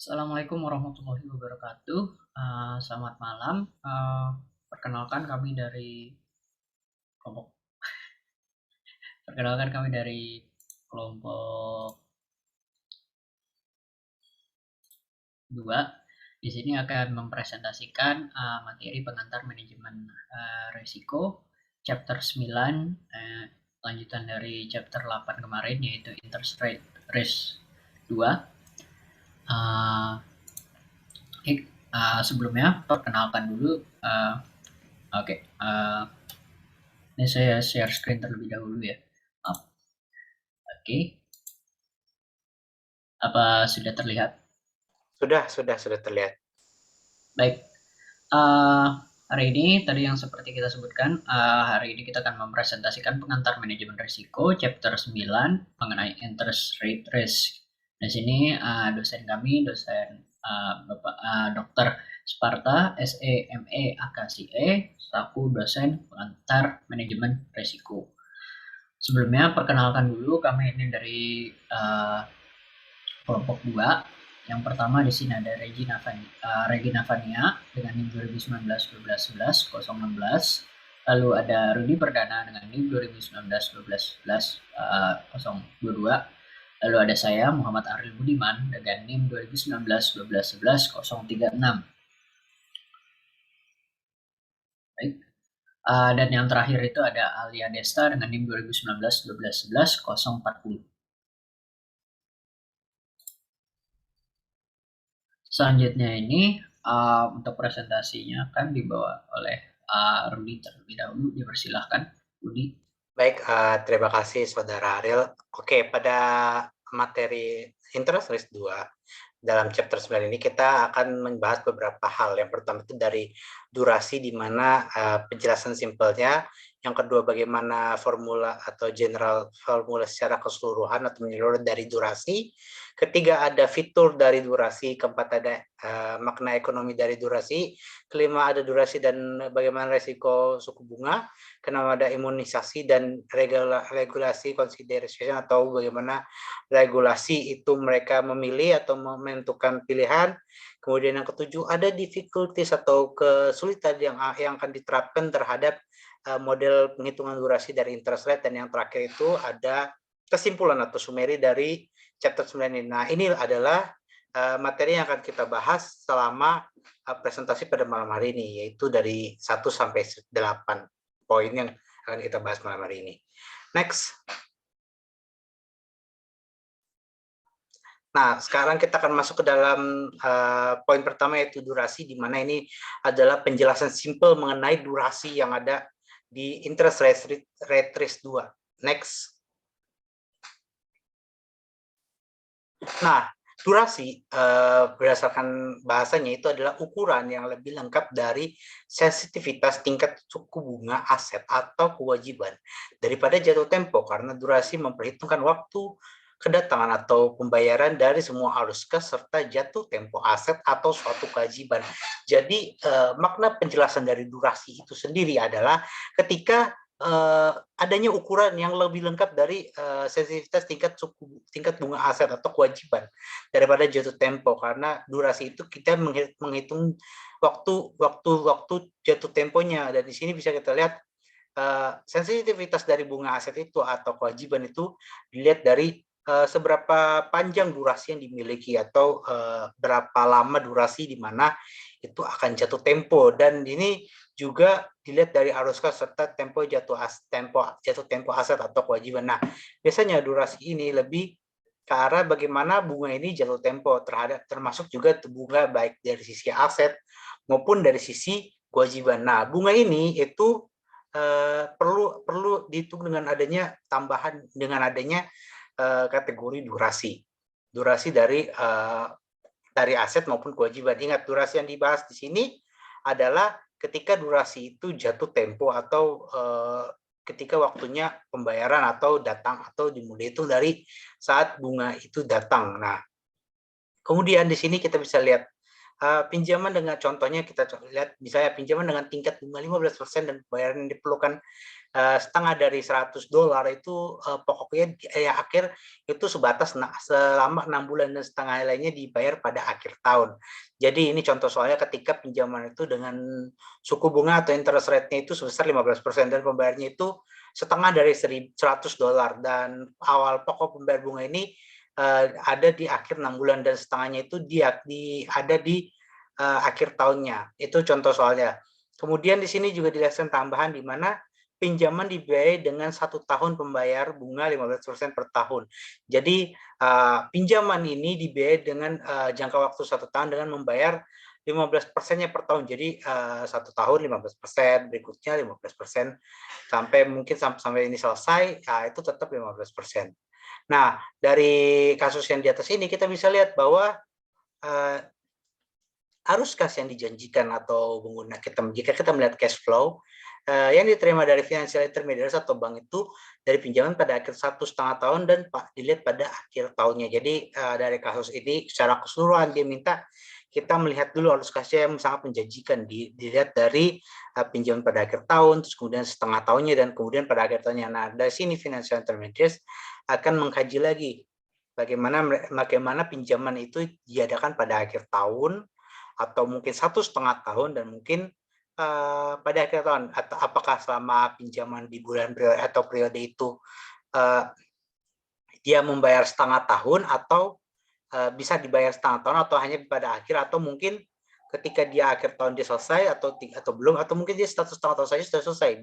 Assalamualaikum warahmatullahi wabarakatuh. Selamat malam. Perkenalkan kami dari kelompok perkenalkan kami dari kelompok 2. Di sini akan mempresentasikan materi pengantar manajemen risiko chapter 9, lanjutan dari chapter 8 kemarin, yaitu interest rate risk 2. Sebelumnya perkenalkan dulu. Oke. Ini saya share screen terlebih dahulu ya. Maaf. Oke. Apa sudah terlihat? Sudah terlihat. Baik. Hari ini tadi yang seperti kita sebutkan, hari ini kita akan mempresentasikan pengantar manajemen risiko chapter 9 mengenai interest rate risk. Di sini dosen kami, dosen Bapak Dr. Sparta, SEME AKSIE, selaku dosen pengantar manajemen risiko. Sebelumnya perkenalkan dulu, kami ini dari kelompok 2. Yang pertama di sini ada Regina Fania dengan NIM 2019-12-11-016. Lalu ada Rudi Perdana dengan NIM 2019-12-11-022. Lalu ada saya Muhammad Aril Budiman dengan NIM 2019-12-11-036. Baik. Dan yang terakhir itu ada Alia Desta dengan NIM 2019-12-11-040. Selanjutnya ini untuk presentasinya akan dibawa oleh Rudi terlebih dahulu. Dipersilahkan, Rudi. Baik, terima kasih Saudara Ariel. Oke, pada materi interest risk 2, dalam chapter 9 ini kita akan membahas beberapa hal. Yang pertama itu dari durasi, di mana penjelasan simpelnya. Yang kedua, bagaimana formula atau general formula secara keseluruhan atau menyeluruh dari durasi. Ketiga, ada fitur dari durasi. Keempat, ada makna ekonomi dari durasi. Kelima, ada durasi dan bagaimana resiko suku bunga. Keenam, ada imunisasi dan regulasi consideration atau bagaimana regulasi itu mereka memilih atau menentukan pilihan. Kemudian yang ketujuh, ada difficulties atau kesulitan yang akan diterapkan terhadap model penghitungan durasi dari interest rate. Dan yang terakhir itu ada kesimpulan atau summary dari chapter 9 ini. Nah, ini adalah materi yang akan kita bahas selama presentasi pada malam hari ini, yaitu dari 1 sampai 8 poin yang akan kita bahas malam hari ini. Next. Nah, sekarang kita akan masuk ke dalam poin pertama, yaitu durasi, di mana ini adalah penjelasan simpel mengenai durasi yang ada di interest rate risk 2. Next. Nah, durasi berdasarkan bahasanya itu adalah ukuran yang lebih lengkap dari sensitivitas tingkat suku bunga aset atau kewajiban daripada jatuh tempo, karena durasi memperhitungkan waktu kedatangan atau pembayaran dari semua arus kas serta jatuh tempo aset atau suatu kewajiban. Jadi makna penjelasan dari durasi itu sendiri adalah ketika adanya ukuran yang lebih lengkap dari sensitivitas tingkat bunga aset atau kewajiban daripada jatuh tempo, karena durasi itu kita menghitung waktu jatuh temponya. Dan di sini bisa kita lihat sensitivitas dari bunga aset itu atau kewajiban itu dilihat dari seberapa panjang durasi yang dimiliki atau berapa lama durasi di mana itu akan jatuh tempo. Dan ini juga dilihat dari arus kas serta jatuh tempo aset atau kewajiban. Nah, biasanya durasi ini lebih ke arah bagaimana bunga ini jatuh tempo termasuk juga bunga baik dari sisi aset maupun dari sisi kewajiban. Nah, bunga ini itu perlu dihitung dengan adanya tambahan, dengan adanya kategori durasi dari aset maupun kewajiban. Ingat, durasi yang dibahas di sini adalah ketika durasi itu jatuh tempo atau ketika waktunya pembayaran atau datang atau dimulai itu dari saat bunga itu datang. Nah, kemudian di sini kita bisa lihat Pinjaman dengan contohnya kita lihat misalnya pinjaman dengan tingkat bunga 15% dan pembayaran yang diperlukan setengah dari $100 itu pokoknya akhir itu sebatas selama 6 bulan dan setengah lainnya dibayar pada akhir tahun. Jadi ini contoh soalnya ketika pinjaman itu dengan suku bunga atau interest rate-nya itu sebesar 15% dan pembayarnya itu setengah dari $100 dan awal pokok pembayar bunga ini ada di akhir 6 bulan dan setengahnya itu ada di akhir tahunnya. Itu contoh soalnya. Kemudian di sini juga dijelaskan tambahan di mana pinjaman dibiayai dengan 1 tahun pembayar bunga 15% per tahun. Jadi pinjaman ini dibiayai dengan jangka waktu 1 tahun dengan membayar 15%-nya per tahun. Jadi 1 tahun 15%, berikutnya 15%, sampai mungkin sampai ini selesai, itu tetap 15%. Nah, dari kasus yang di atas ini kita bisa lihat bahwa arus kas yang dijanjikan atau jika kita melihat cash flow yang diterima dari financial intermediaries atau bank itu dari pinjaman pada akhir 1,5 tahun dan dilihat pada akhir tahunnya. Jadi dari kasus ini secara keseluruhan dia minta kita melihat dulu arus kasnya yang sangat menjanjikan, dilihat dari pinjaman pada akhir tahun, terus kemudian setengah tahunnya, dan kemudian pada akhir tahunnya. Nah, dari sini financial intermediaries akan mengkaji lagi bagaimana pinjaman itu diadakan pada akhir tahun, atau mungkin 1,5 tahun, dan mungkin pada akhir tahun, atau apakah selama pinjaman di bulan atau periode itu dia membayar setengah tahun, atau bisa dibayar setengah tahun, atau hanya pada akhir, atau mungkin ketika dia akhir tahun dia selesai atau belum, atau mungkin dia setengah tahun saja sudah selesai,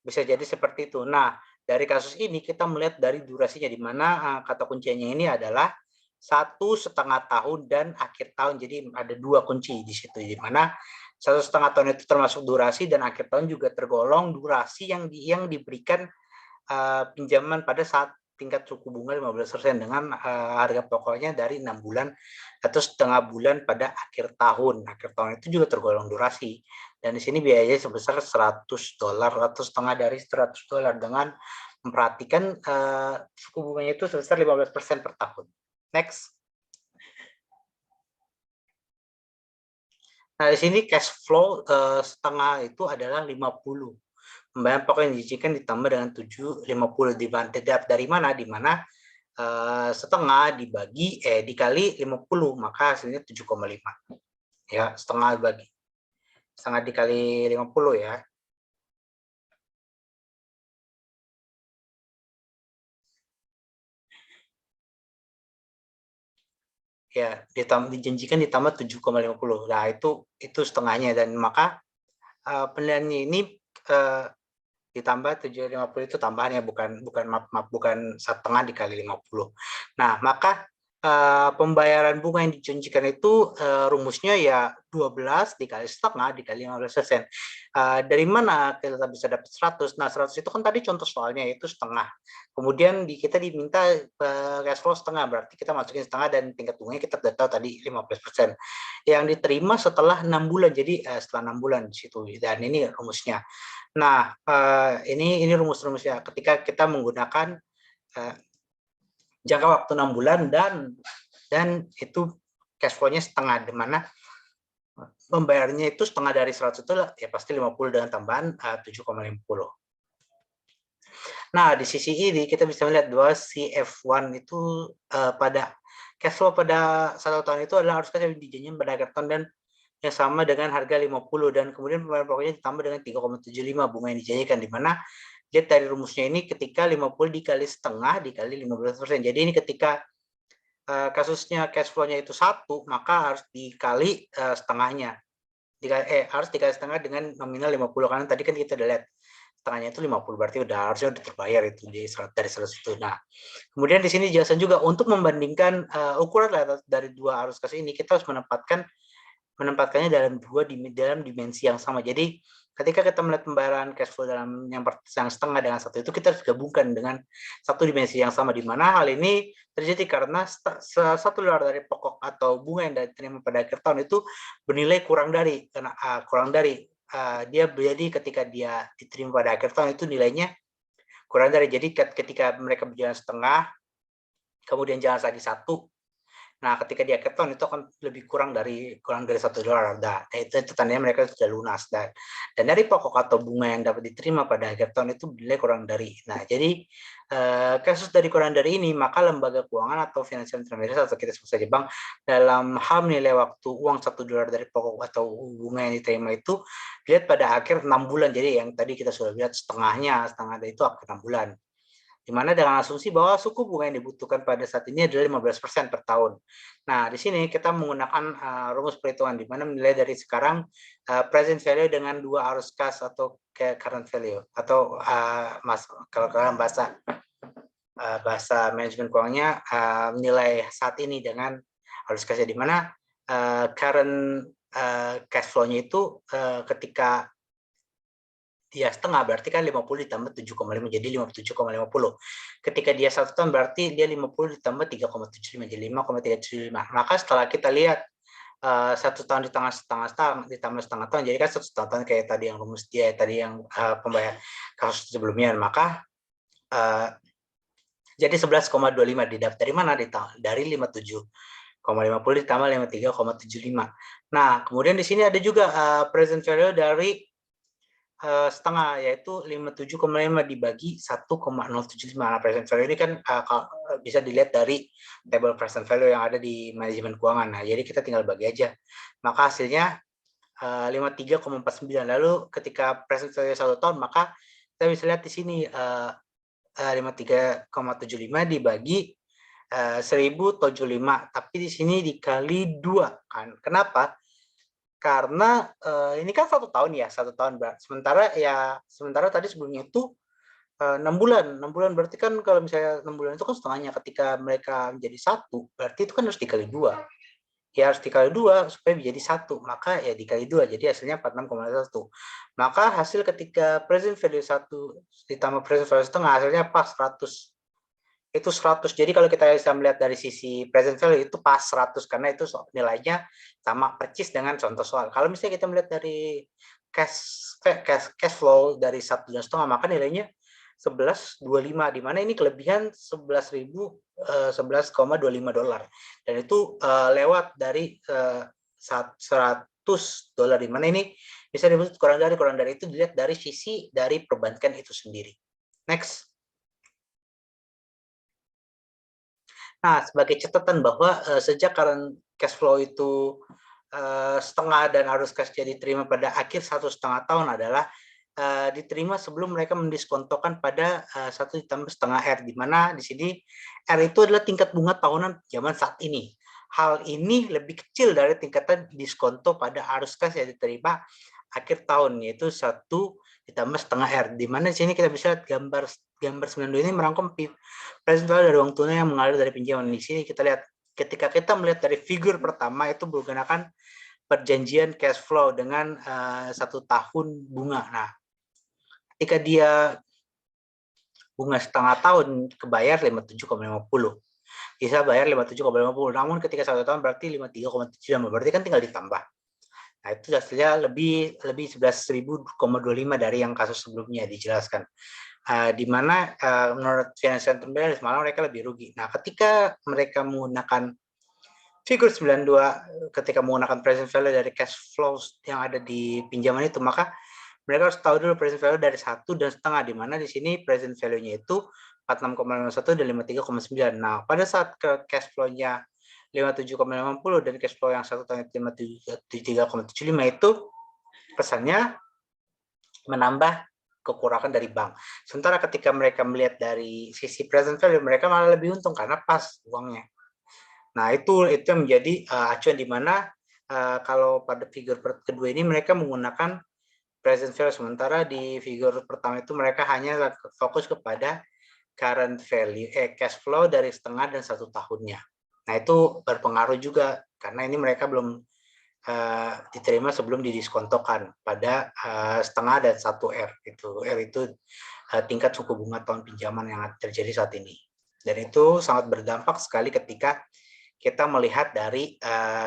bisa jadi seperti itu. Nah, dari kasus ini kita melihat dari durasinya, di mana kata kuncinya ini adalah 1,5 tahun dan akhir tahun. Jadi ada 2 kunci di situ, di mana 1,5 tahun itu termasuk durasi, dan akhir tahun juga tergolong durasi yang diberikan pinjaman pada saat tingkat suku bunga 15% dengan harga pokoknya dari 6 bulan atau setengah bulan pada akhir tahun. Akhir tahun itu juga tergolong durasi. Dan di sini biayanya sebesar $100 atau setengah dari $100 dengan memperhatikan suku bunganya itu sebesar 15% per tahun. Next. Nah, di sini cash flow setengah itu adalah 50. Pembayaran pokok yang dijanjikan ditambah dengan 750 dari mana? Di mana setengah dikali 50, maka hasilnya 7,5. Ya, setengah dikali 50 ya. Ya, dijanjikan ditambah 7,50. Nah, itu setengahnya, dan maka penilaiannya ini ditambah 750 itu tambahannya, bukan setengah dikali 50. Nah, maka pembayaran bunga yang dijanjikan itu rumusnya ya 12 dikali setengah dikali 15%. Dari mana kita bisa dapat 100? Nah, 100 itu kan tadi contoh soalnya itu setengah. Kemudian kita diminta cash flow setengah, berarti kita masukin setengah, dan tingkat bunganya kita udah tahu tadi 15%. Yang diterima setelah 6 bulan, jadi setelah 6 bulan di situ, dan ini rumusnya. Nah, ini rumus-rumusnya ketika kita menggunakan jangka waktu 6 bulan dan itu cash flow-nya setengah, di mana pembayarannya itu setengah dari 100 itu ya pasti 50 dengan tambahan 7,50. Nah, di sisi ini kita bisa melihat bahwa CF1 itu pada cash flow pada 1 tahun itu adalah harus yang dijanjikan pada akhir tahun, dan yang sama dengan harga 50, dan kemudian pembayaran pokoknya ditambah dengan 3,75 bunga yang dijanjikan, di mana lihat dari rumusnya ini ketika 50 dikali setengah dikali 15%. Jadi ini ketika kasusnya cash flow-nya itu 1, maka harus dikali setengahnya. Harus dikali setengah dengan nominal 50, karena tadi kan kita udah lihat setengahnya itu 50, berarti harusnya udah terbayar itu dari 100 itu. Nah, kemudian di sini jelasan juga untuk membandingkan ukuran dari 2 arus kas ini, kita harus menempatkannya dalam dimensi yang sama. Jadi ketika kita melihat pembayaran cash flow dalam yang setengah dengan 1 itu, kita harus gabungkan dengan satu dimensi yang sama, di mana hal ini terjadi karena $1 dari pokok atau bunga yang diterima pada akhir tahun itu bernilai kurang dari dia jadi ketika dia diterima pada akhir tahun itu nilainya kurang dari. Jadi ketika mereka berjalan setengah, kemudian jalan lagi 1, Nah, ketika di akhir tahun itu akan lebih kurang dari $1. Nah, itu tandanya mereka sudah lunas. Dan dari pokok atau bunga yang dapat diterima pada akhir tahun itu bernilai kurang dari. Nah, jadi kasus dari kurang dari ini, maka lembaga keuangan atau financial intermediary atau kita sebut saja bank, dalam hal menilai waktu uang $1 dari pokok atau bunga yang diterima itu dilihat pada akhir 6 bulan. Jadi yang tadi kita sudah lihat setengah dari itu akhir 6 bulan. Di mana dengan asumsi bahwa suku bunga yang dibutuhkan pada saat ini adalah 15% per tahun. Nah, di sini kita menggunakan rumus perhitungan di mana menilai dari sekarang present value dengan 2 arus kas atau current value atau kalau dalam bahasa manajemen keuangannya menilai saat ini dengan arus kasnya, di mana current cash flow-nya itu ketika dia setengah berarti kan 50 ditambah 7,5 jadi 57,50. Ketika dia 1 tahun berarti dia 50 ditambah 3,75 jadi 5,375. Maka setelah kita lihat 1 tahun ditambah setengah tahun, jadi kan 1 tahun kayak tadi yang rumus dia tadi yang pembayar kasus sebelumnya, maka jadi 11,25 didapat dari mana? Dari 57,50 ditambah 53,75. Nah, kemudian di sini ada juga present value dari setengah, yaitu 57,5 dibagi 1,075. Nah, present value ini kan bisa dilihat dari table present value yang ada di manajemen keuangan. Nah, jadi kita tinggal bagi aja. Maka hasilnya 53,49. Lalu ketika present value 1 tahun, maka kita bisa lihat di sini 53,75 dibagi 1075. Tapi di sini dikali 2 kan. Kenapa? Karena ini kan 1 tahun ya, 1 tahun. Sementara tadi sebelumnya itu 6 bulan berarti kan kalau misalnya 6 bulan itu kan setengahnya, ketika mereka menjadi 1 berarti itu kan harus dikali 2. Ya harus dikali 2 supaya menjadi 1, maka ya dikali 2 jadi hasilnya 46,1. Maka hasil ketika present value 1 ditambah present value setengah hasilnya pas 100. Itu 100. Jadi kalau kita bisa melihat dari sisi present value itu pas 100 karena itu nilainya sama persis dengan contoh soal. Kalau misalnya kita melihat dari cash flow dari 1,5 maka nilainya 11,25, di mana ini kelebihan $11,25 dan itu lewat dari $100, di mana ini bisa disebut kurang dari itu dilihat dari sisi dari perbankan itu sendiri. Next. Nah, sebagai catatan bahwa sejak current cash flow itu setengah dan arus kas jadi diterima pada akhir 1,5 tahun adalah diterima sebelum mereka mendiskontokan pada 1 ditambah setengah R, di mana di sini R itu adalah tingkat bunga tahunan zaman saat ini. Hal ini lebih kecil dari tingkatan diskonto pada arus kas yang diterima akhir tahun, yaitu 1 ditambah setengah R, di mana di sini kita bisa lihat gambar 92 ini merangkum present value dari uang tunai yang mengalir dari pinjaman. Di sini kita lihat ketika kita melihat dari figur pertama itu menggunakan perjanjian cash flow dengan 1 tahun bunga. Nah, ketika dia bunga setengah tahun kebayar 57,50, bisa bayar 57,50. Namun ketika 1 tahun berarti 53,75, berarti kan tinggal ditambah. Nah, itu hasilnya lebih 11.000,25 dari yang kasus sebelumnya dijelaskan. Di mana menurut financial intermediary malah mereka lebih rugi. Nah, ketika mereka menggunakan figur 92, ketika menggunakan present value dari cash flows yang ada di pinjaman itu, maka mereka harus tahu dulu present value dari 1 dan setengah, di mana di sini present value-nya itu 46,51 dan 53,9. Nah, pada saat ke cash flow-nya 57,50 dan cash flow yang 1 tahun 53,75 itu kesannya menambah kekurangan dari bank. Sementara ketika mereka melihat dari sisi present value, mereka malah lebih untung karena pas uangnya. Nah, itu yang menjadi acuan di mana kalau pada figur kedua ini mereka menggunakan present value, sementara di figur pertama itu mereka hanya fokus kepada current value cash flow dari setengah dan 1 tahunnya. Nah, itu berpengaruh juga karena ini mereka belum diterima sebelum didiskontokan pada setengah dan 1 R. R itu tingkat suku bunga tahun pinjaman yang terjadi saat ini. Dan itu sangat berdampak sekali ketika kita melihat dari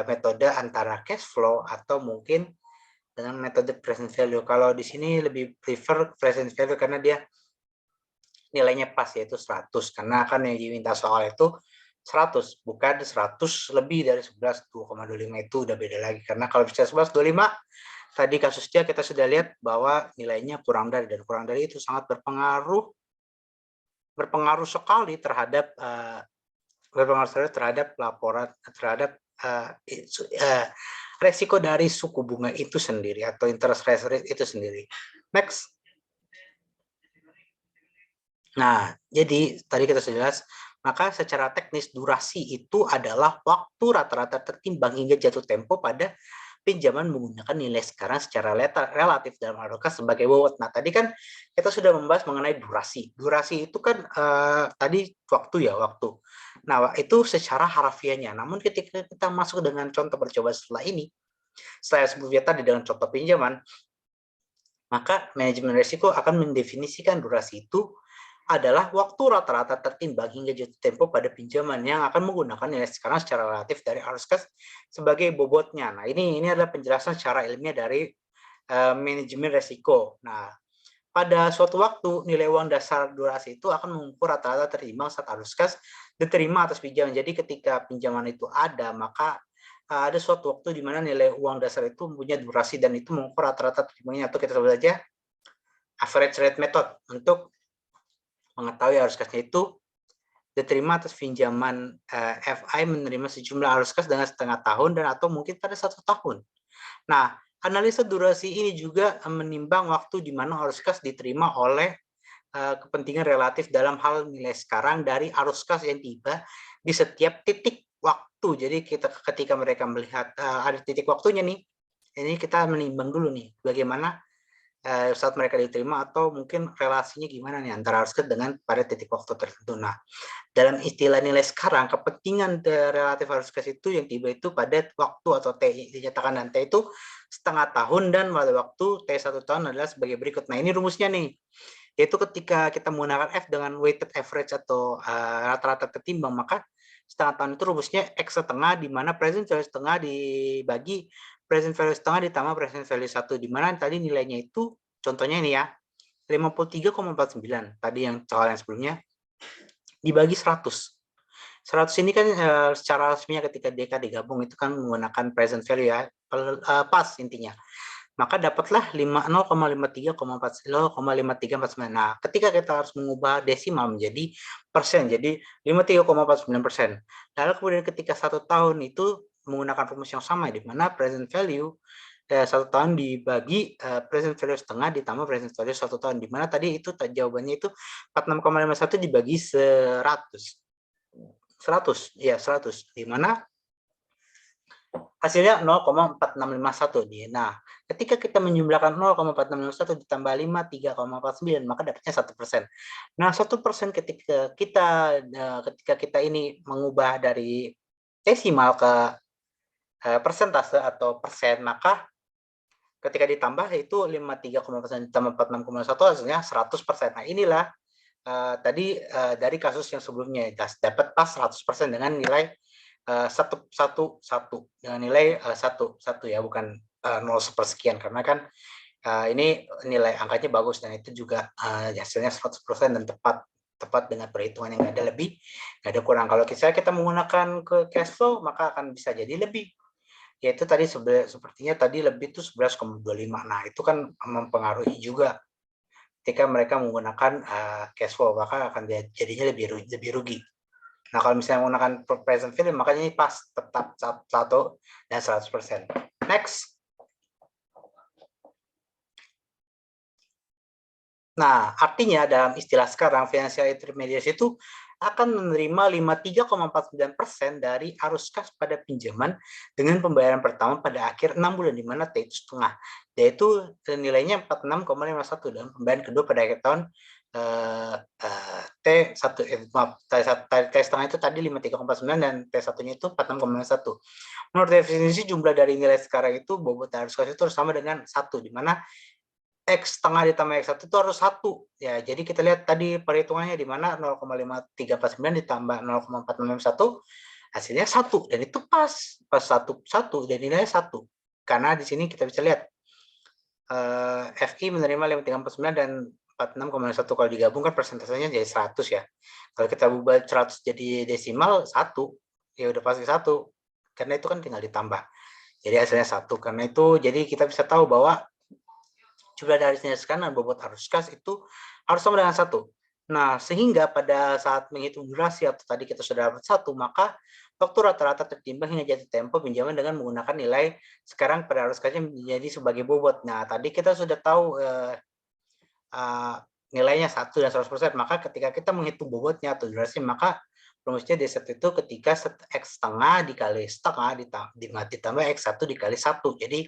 metode antara cash flow atau mungkin dengan metode present value. Kalau di sini lebih prefer present value karena dia nilainya pas, yaitu 100, karena kan yang diminta soal itu 100, bukan 100 lebih dari 11, 2,25 itu udah beda lagi. Karena kalau bisa 11,25, tadi kasusnya kita sudah lihat bahwa nilainya kurang dari, dan kurang dari itu sangat berpengaruh sekali terhadap laporan terhadap resiko dari suku bunga itu sendiri atau interest rate itu sendiri. Next. Nah, jadi tadi kita sudah jelas, maka secara teknis durasi itu adalah waktu rata-rata tertimbang hingga jatuh tempo pada pinjaman menggunakan nilai sekarang secara relatif dalam ALOKAS sebagai bobot. Nah, tadi kan kita sudah membahas mengenai durasi. Durasi itu kan tadi waktu ya, waktu. Nah, itu secara harafiahnya. Namun ketika kita masuk dengan contoh percobaan setelah ini, saya sebutnya tadi dengan contoh pinjaman, maka manajemen risiko akan mendefinisikan durasi itu adalah waktu rata-rata tertimbang hingga jatuh tempo pada pinjaman yang akan menggunakan nilai sekarang secara relatif dari arus kas sebagai bobotnya. Nah, ini adalah penjelasan secara ilmiah dari manajemen risiko. Nah, pada suatu waktu nilai uang dasar durasi itu akan mengukur rata-rata tertimbang saat arus kas diterima atas pinjaman. Jadi ketika pinjaman itu ada, maka ada suatu waktu di mana nilai uang dasar itu mempunyai durasi dan itu mengukur rata-rata tertimbangnya, atau kita sebut saja average rate method untuk mengetahui arus kasnya itu diterima atas pinjaman FI menerima sejumlah arus kas dengan setengah tahun dan atau mungkin pada 1 tahun. Nah, analisa durasi ini juga menimbang waktu di mana arus kas diterima oleh kepentingan relatif dalam hal nilai sekarang dari arus kas yang tiba di setiap titik waktu. Jadi ketika mereka melihat ada titik waktunya nih, ini kita menimbang dulu nih bagaimana saat mereka diterima atau mungkin relasinya gimana nih antara arus kas dengan pada titik waktu tertentu. Nah, dalam istilah nilai sekarang, kepentingan relatif arus kas itu yang tiba itu pada waktu atau T dinyatakan, dan T itu setengah tahun, dan pada waktu T 1 tahun adalah sebagai berikut. Nah, ini rumusnya nih, yaitu ketika kita menggunakan F dengan weighted average atau rata-rata tertimbang, maka setengah tahun itu rumusnya X setengah, di mana present value setengah dibagi present value setengah ditambah present value 1, di mana tadi nilainya itu, contohnya ini ya, 53,49, tadi yang soal yang sebelumnya, dibagi 100. 100 ini kan secara resminya ketika DK digabung itu kan menggunakan present value ya, pas intinya. Maka dapatlah 0,5349. Nah, ketika kita harus mengubah desimal menjadi persen, jadi 53,49%. Lalu kemudian ketika 1 tahun itu menggunakan rumus yang sama, di mana present value 1 tahun dibagi present value setengah ditambah present value 1 tahun, di mana tadi itu jawabannya itu 46,51 dibagi 100. 100, ya 100, di mana hasilnya 0,4651 nih. Nah, ketika kita menjumlahkan 0,4651 ditambah 53,49, maka dapatnya 1%. Nah, 1% ketika kita ini mengubah dari desimal ke persentase atau persen, maka ketika ditambah itu 53,49 ditambah 46,1 hasilnya 100%. Nah, inilah tadi dari kasus yang sebelumnya dapat pas 100% dengan nilai satu dengan nilai satu ya, bukan 0 sepersekian, karena kan ini nilai angkanya bagus dan itu juga hasilnya 100% dan tepat dengan perhitungan yang nggak ada lebih, nggak ada kurang. Kalau kita menggunakan ke cash flow, maka akan bisa jadi lebih, yaitu tadi sepertinya tadi lebih itu 11,25. Nah, itu kan mempengaruhi juga ketika mereka menggunakan cash flow, maka akan jadinya lebih rugi. Nah, kalau misalnya menggunakan present value, makanya ini pas, tetap 1 dan 100%. Next. Nah, artinya dalam istilah sekarang, financial intermediaries itu akan menerima 53,49% dari arus kas pada pinjaman dengan pembayaran pertama pada akhir 6 bulan, di mana T itu setengah, yaitu nilainya 46,51, dan pembayaran kedua pada akhir tahun T setengah itu tadi 53,49 dan T1-nya itu 46,51. Menurut definisi jumlah dari nilai sekarang itu bobot arus kas itu harus sama dengan 1, di mana X setengah ditambah X 1 itu harus 1. Ya, jadi kita lihat tadi perhitungannya di mana 0,5349 ditambah 0,4651 hasilnya 1, dan itu pas 1 dan nilainya 1. Karena di sini kita bisa lihat FI menerima 53,49 dan 46,1 kalau digabung kan persentasenya jadi 100 ya. Kalau kita ubah 100 jadi desimal 1, ya udah pasti 1. Karena itu kan tinggal ditambah. Jadi hasilnya 1. Karena itu jadi kita bisa tahu bahwa jumlah dari sinus kanan bobot arus kas itu harus sama dengan 1. Nah, sehingga pada saat menghitung durasi atau tadi kita sudah dapat 1, maka waktu rata-rata tertimbang hingga jatuh tempo pinjaman dengan menggunakan nilai sekarang pada arus kasnya menjadi sebagai bobot. Nah, tadi kita sudah tahu nilainya 1 dan 100%, maka ketika kita menghitung bobotnya atau durasi, maka rumusnya D1 itu ketika X setengah dikali setengah ditambah X1 dikali 1. Jadi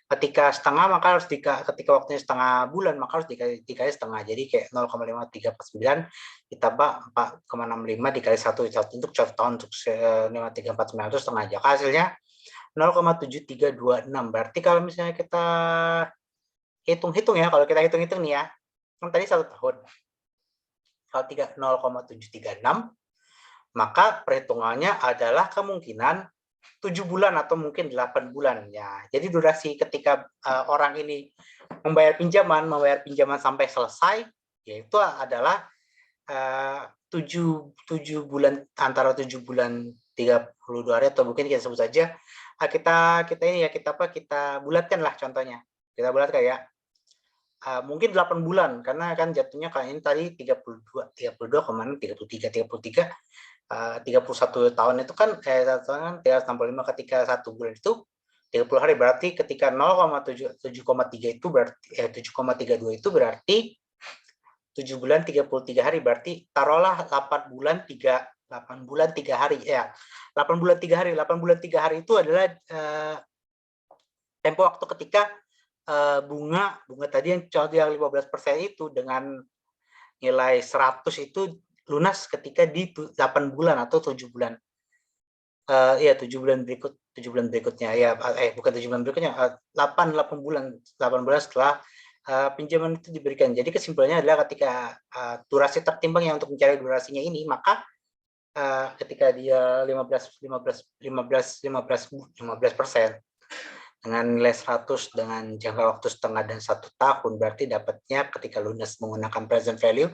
ketika setengah maka harus ketika waktunya setengah bulan maka harus dikali setengah. Jadi kayak 0,5349 ditambah 4,65 dikali 1 untuk 1 tahun untuk 5349 itu setengah aja. Hasilnya 0,7326. Berarti kalau misalnya kita hitung-hitung ya, kalau kita hitung-hitung nih ya, kan tadi 1 tahun. Kalau 0,736, maka perhitungannya adalah kemungkinan 7 bulan atau mungkin 8 bulan ya. Jadi durasi ketika orang ini membayar pinjaman sampai selesai, yaitu adalah 7 bulan, antara 7 bulan 32 hari atau mungkin kita sebut saja kita ini ya, kita bulatkan lah contohnya. Kita bulatkan ya. Mungkin 8 bulan karena kan jatuhnya kayak ini tadi 32 kemana 33 31 tahun itu kan 365 ketika 1 bulan itu 30 hari, berarti ketika 0,7,3 itu berarti 7,32 itu berarti 7 bulan 33 hari, berarti taruhlah 8 bulan 3 hari ya. 8 bulan 3 hari. 8 bulan 3 hari itu adalah tempo waktu ketika bunga tadi yang contoh yang 15% itu dengan nilai 100 itu lunas ketika di 8 bulan atau 7 bulan. Ya 7 bulan berikutnya ya, bukan 7 bulan berikutnya, 8 bulan setelah pinjaman itu diberikan. Jadi kesimpulannya adalah ketika durasi tertimbang yang untuk mencari durasinya ini, maka ketika dia 15% dengan nilai 100 dengan jangka waktu setengah dan 1 tahun, berarti dapatnya ketika lunas menggunakan present value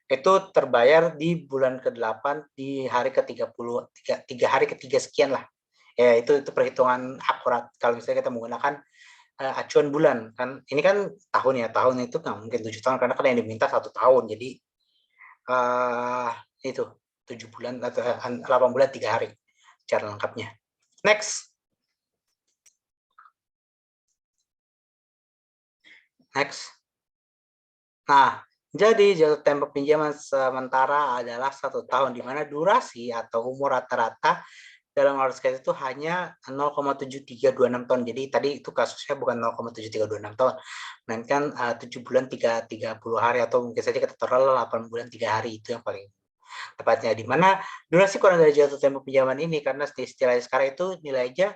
itu terbayar di bulan ke-8 di hari ke-30, 3 hari ketiga sekian lah. Ya itu perhitungan akurat kalau misalnya kita menggunakan acuan bulan kan. Ini kan tahun ya, tahun itu nggak mungkin 7 tahun karena kan yang diminta 1 tahun. Jadi itu 7 bulan atau 8 bulan 3 hari cara lengkapnya. Next. Nah, jadi jatuh tempo pinjaman sementara adalah 1 tahun, di mana durasi atau umur rata-rata dalam arus kas itu hanya 0,7326 tahun. Jadi tadi itu kasusnya bukan 0,7326 tahun, melainkan 7 bulan 30 hari atau mungkin saja kita taruh 8 bulan 3 hari, itu yang paling tepatnya. Di mana durasi kurang dari jatuh tempo pinjaman ini karena istilah sekarang itu nilainya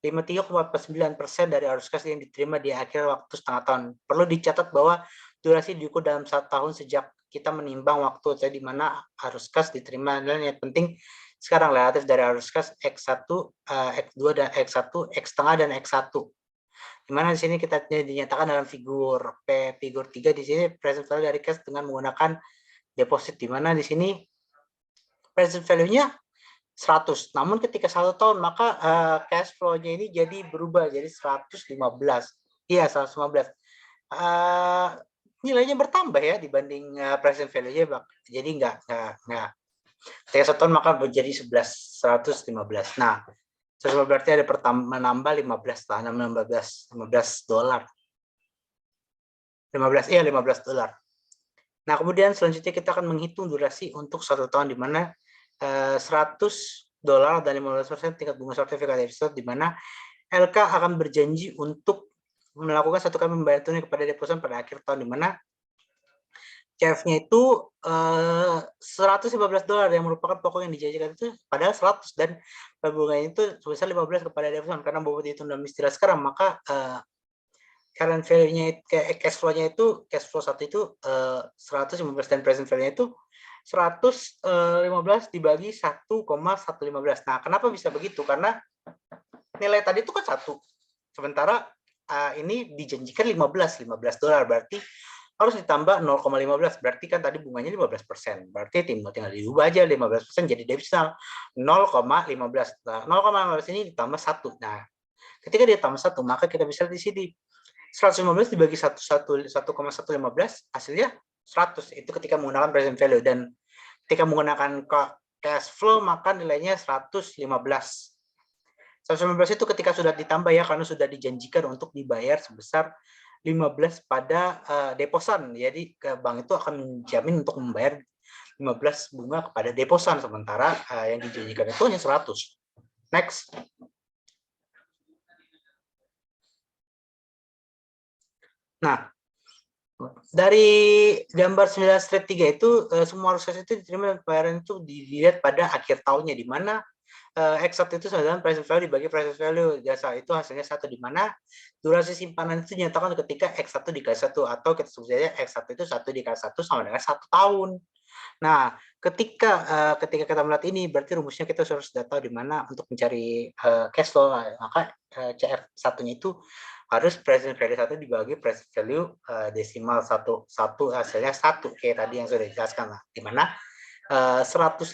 53,49% dari arus kas yang diterima di akhir waktu setengah tahun. Perlu dicatat bahwa durasi diukur dalam 1 tahun sejak kita menimbang waktu di mana arus kas diterima, dan yang penting sekarang relatif dari arus kas X1, X2 dan X1, X setengah dan X1. Di mana di sini kita dinyatakan dalam figur 3 di sini present value dari kas dengan menggunakan deposit, di mana di sini present value-nya 100. Namun ketika 1 tahun maka cash flow-nya ini jadi berubah jadi 115. Iya, 115. Nilainya bertambah ya dibanding present value-nya. Jadi enggak. Ketika 1 tahun maka menjadi 115. Nah, 115 berarti ada menambah 15 dolar. 15 dolar. Nah, kemudian selanjutnya kita akan menghitung durasi untuk 1 tahun, di mana $100 dan 15% tingkat bunga sertifikat deposit, di mana LK akan berjanji untuk melakukan 1 kali pembayaran tunai kepada deposan pada akhir tahun, di mana CF-nya itu $115 yang merupakan pokok yang dijanjikan itu padahal 100, dan bunganya itu sebesar 15 kepada deposan. Karena bobot itu dalam istilah sekarang, maka current value-nya cash flow-nya itu cash flow 1 itu 115 dan present value-nya itu 115 dibagi 1,115. Nah, kenapa bisa begitu? Karena nilai tadi itu kan 1. Sementara ini dijanjikan $15. Berarti harus ditambah 0,15, berarti kan tadi bunganya 15%, berarti tinggal diubah aja 15% jadi debit 0,15. Nah, 0,15 ini ditambah 1. Nah, ketika dia tambah 1, maka kita bisa di sini 115 dibagi 1,115 hasilnya 100. Itu ketika menggunakan present value, dan ketika menggunakan cash flow maka nilainya 115. 115 itu ketika sudah ditambah ya, karena sudah dijanjikan untuk dibayar sebesar 15 pada deposan. Jadi bank itu akan menjamin untuk membayar 15 bunga kepada deposan, sementara yang dijanjikan itu hanya 100. Next. Nah, dari gambar 9/3 itu semua arus kas itu diterima dan pembayaran itu dilihat pada akhir tahunnya, di mana X1 itu sama dengan present value dibagi present value jasa, itu hasilnya 1, di mana durasi simpanan itu dinyatakan ketika X1 dikali 1, atau kita sebut saja X1 itu 1 dikali 1 sama dengan 1 tahun. Nah, ketika kita melihat ini, berarti rumusnya kita harus sudah tahu di mana untuk mencari cash flow, maka CF1-nya itu harus present value 1 dibagi present value desimal 1 hasilnya 1, kayak tadi yang sudah dijelaskan lah, di mana 115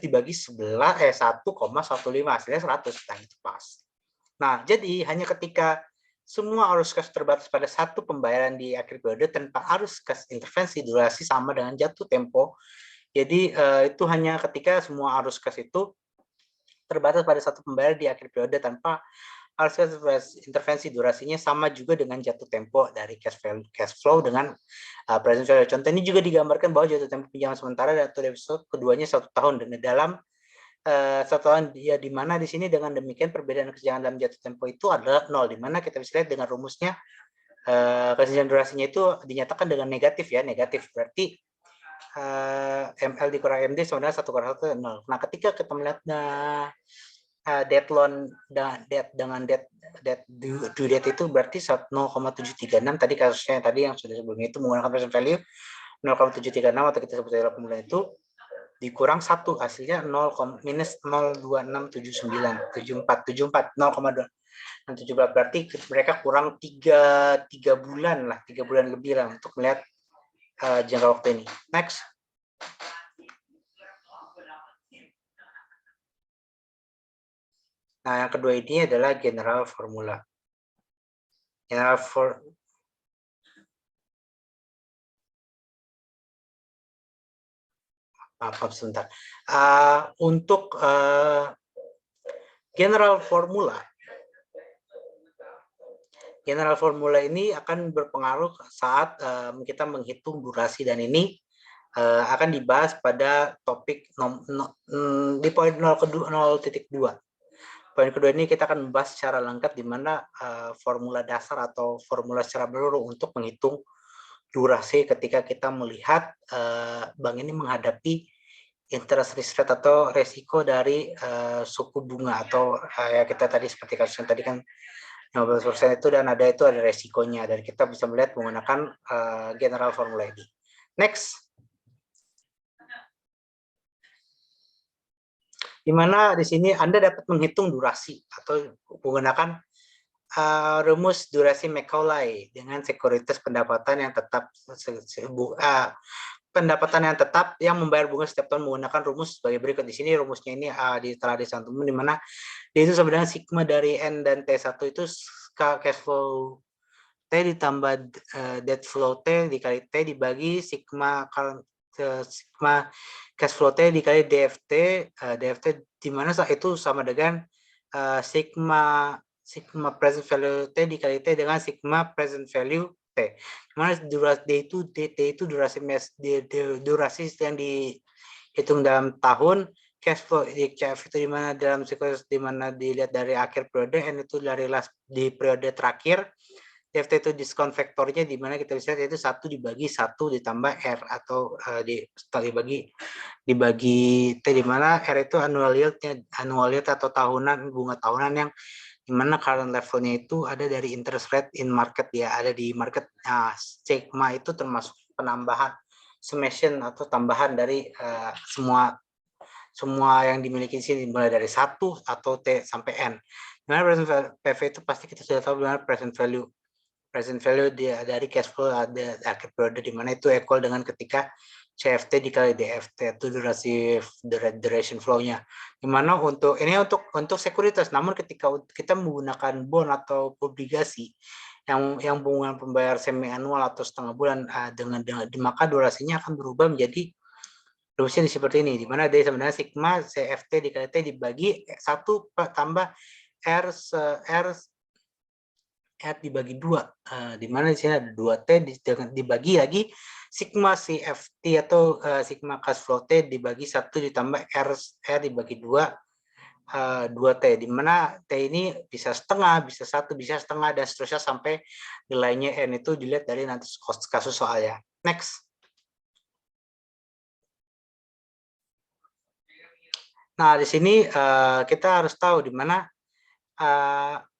dibagi 1,15 hasilnya 100. Nah, itu pas. Nah, jadi hanya ketika semua arus kas terbatas pada satu pembayaran di akhir periode tanpa arus kas intervensi, durasi sama dengan jatuh tempo. Jadi itu hanya ketika semua arus kas itu terbatas pada satu pembayaran di akhir periode tanpa arus intervensi, durasinya sama juga dengan jatuh tempo dari cash flow dengan present value. Contoh ini juga digambarkan bahwa jatuh tempo pinjaman sementara atau deposit keduanya 1 tahun, dan dalam 1 tahun ya, di mana di sini dengan demikian perbedaan kesenjangan dalam jatuh tempo itu adalah 0, di mana kita bisa lihat dengan rumusnya kesenjangan durasinya itu dinyatakan dengan negatif ya, negatif berarti ML dikurang MD sama dengan 1/1 0. Nah, ketika kita melihat debt loan dengan debt due date itu berarti 0,736, tadi kasusnya tadi yang sudah sebelumnya itu menggunakan present value 0,736 atau kita sebut saja pemulihan itu dikurang 1, hasilnya minus 0,267974 0,274, berarti mereka kurang 3 bulan lah, 3 bulan lebih lah untuk melihat jangka waktu ini. Next. Nah, yang kedua ini adalah general formula. Maaf sebentar. Untuk general formula ini akan berpengaruh saat kita menghitung durasi, dan ini akan dibahas pada topik di poin 0.2. Poin kedua ini kita akan membahas secara lengkap di mana formula dasar atau formula secara menyeluruh untuk menghitung durasi ketika kita melihat bank ini menghadapi interest rate atau resiko dari suku bunga, atau ya kita tadi seperti kasusnya tadi kan 15% itu, dan ada resikonya, dan kita bisa melihat menggunakan general formula ini. Next. Di mana di sini Anda dapat menghitung durasi atau menggunakan rumus durasi Macaulay dengan sekuritas pendapatan yang tetap yang membayar bunga setiap tahun menggunakan rumus sebagai berikut. Di sini rumusnya ini telah dicantumkan, di mana dia itu sebenarnya sigma dari N dan T1 itu cash flow T ditambah debt flow T dikali T dibagi sigma cash flow T dikali DFT, di mana itu sama dengan sigma present value T dikali T dengan sigma present value T. Dimana durasi itu durasi yang dihitung dalam tahun, cash flow CF itu dimana dalam siklus dimana dilihat dari akhir periode, N itu dari di periode terakhir, DFT itu diskon faktornya di mana kita bisa lihat itu 1 dibagi 1 ditambah R, atau dibagi T, di mana R itu annual yield atau bunga tahunan yang dimana current levelnya itu ada dari interest rate in market, ya ada di market. Nah, sigma itu termasuk penambahan summation atau tambahan dari semua yang dimiliki di sini, mulai dari 1 atau T sampai N. Dimana present PV itu pasti kita sudah tahu dimana present value present value dari cash flow ada akhir periode, di mana itu equal dengan ketika CFT dikali DFT, itu duration flow-nya. Dimana ini untuk sekuritas, namun ketika kita menggunakan bond atau obligasi yang bunga pembayar semi annual atau setengah bulan, maka durasinya akan berubah menjadi rumusnya seperti ini, di mana D sebenarnya sigma CFT dikali T dibagi 1 tambah R dibagi 2, di mana di sini ada 2T dibagi lagi sigma CFT atau sigma cash flow T dibagi 1 ditambah R dibagi 2T, di mana T ini bisa setengah, bisa 1, bisa setengah, dan seterusnya sampai nilainya N. Itu dilihat dari nanti kasus soalnya. Next. Nah, di sini kita harus tahu di mana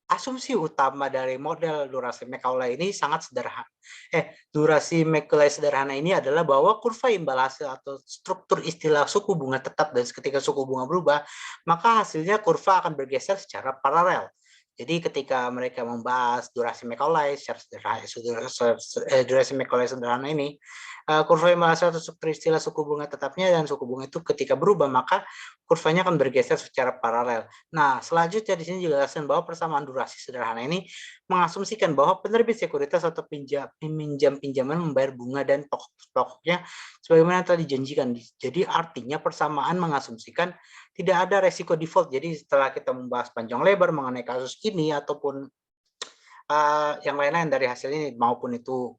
asumsi utama dari model durasi Macaulay ini sangat sederhana. Durasi Macaulay sederhana ini adalah bahwa kurva imbal hasil atau struktur istilah suku bunga tetap, dan ketika suku bunga berubah, maka hasilnya kurva akan bergeser secara paralel. Jadi ketika mereka membahas durasi Macaulay secara sederhana, durasi Macaulay sederhana ini, kurva imbal hasil atau struktur istilah suku bunga tetapnya dan suku bunga itu ketika berubah, maka kurvanya akan bergeser secara paralel. Nah, selanjutnya di sini juga jelaskan bahwa persamaan durasi sederhana ini mengasumsikan bahwa penerbit sekuritas atau peminjam pinjaman membayar bunga dan pokoknya sebagaimana telah dijanjikan. Jadi artinya persamaan mengasumsikan tidak ada resiko default. Jadi setelah kita membahas panjang lebar mengenai kasus ini ataupun yang lain-lain dari hasil ini, maupun itu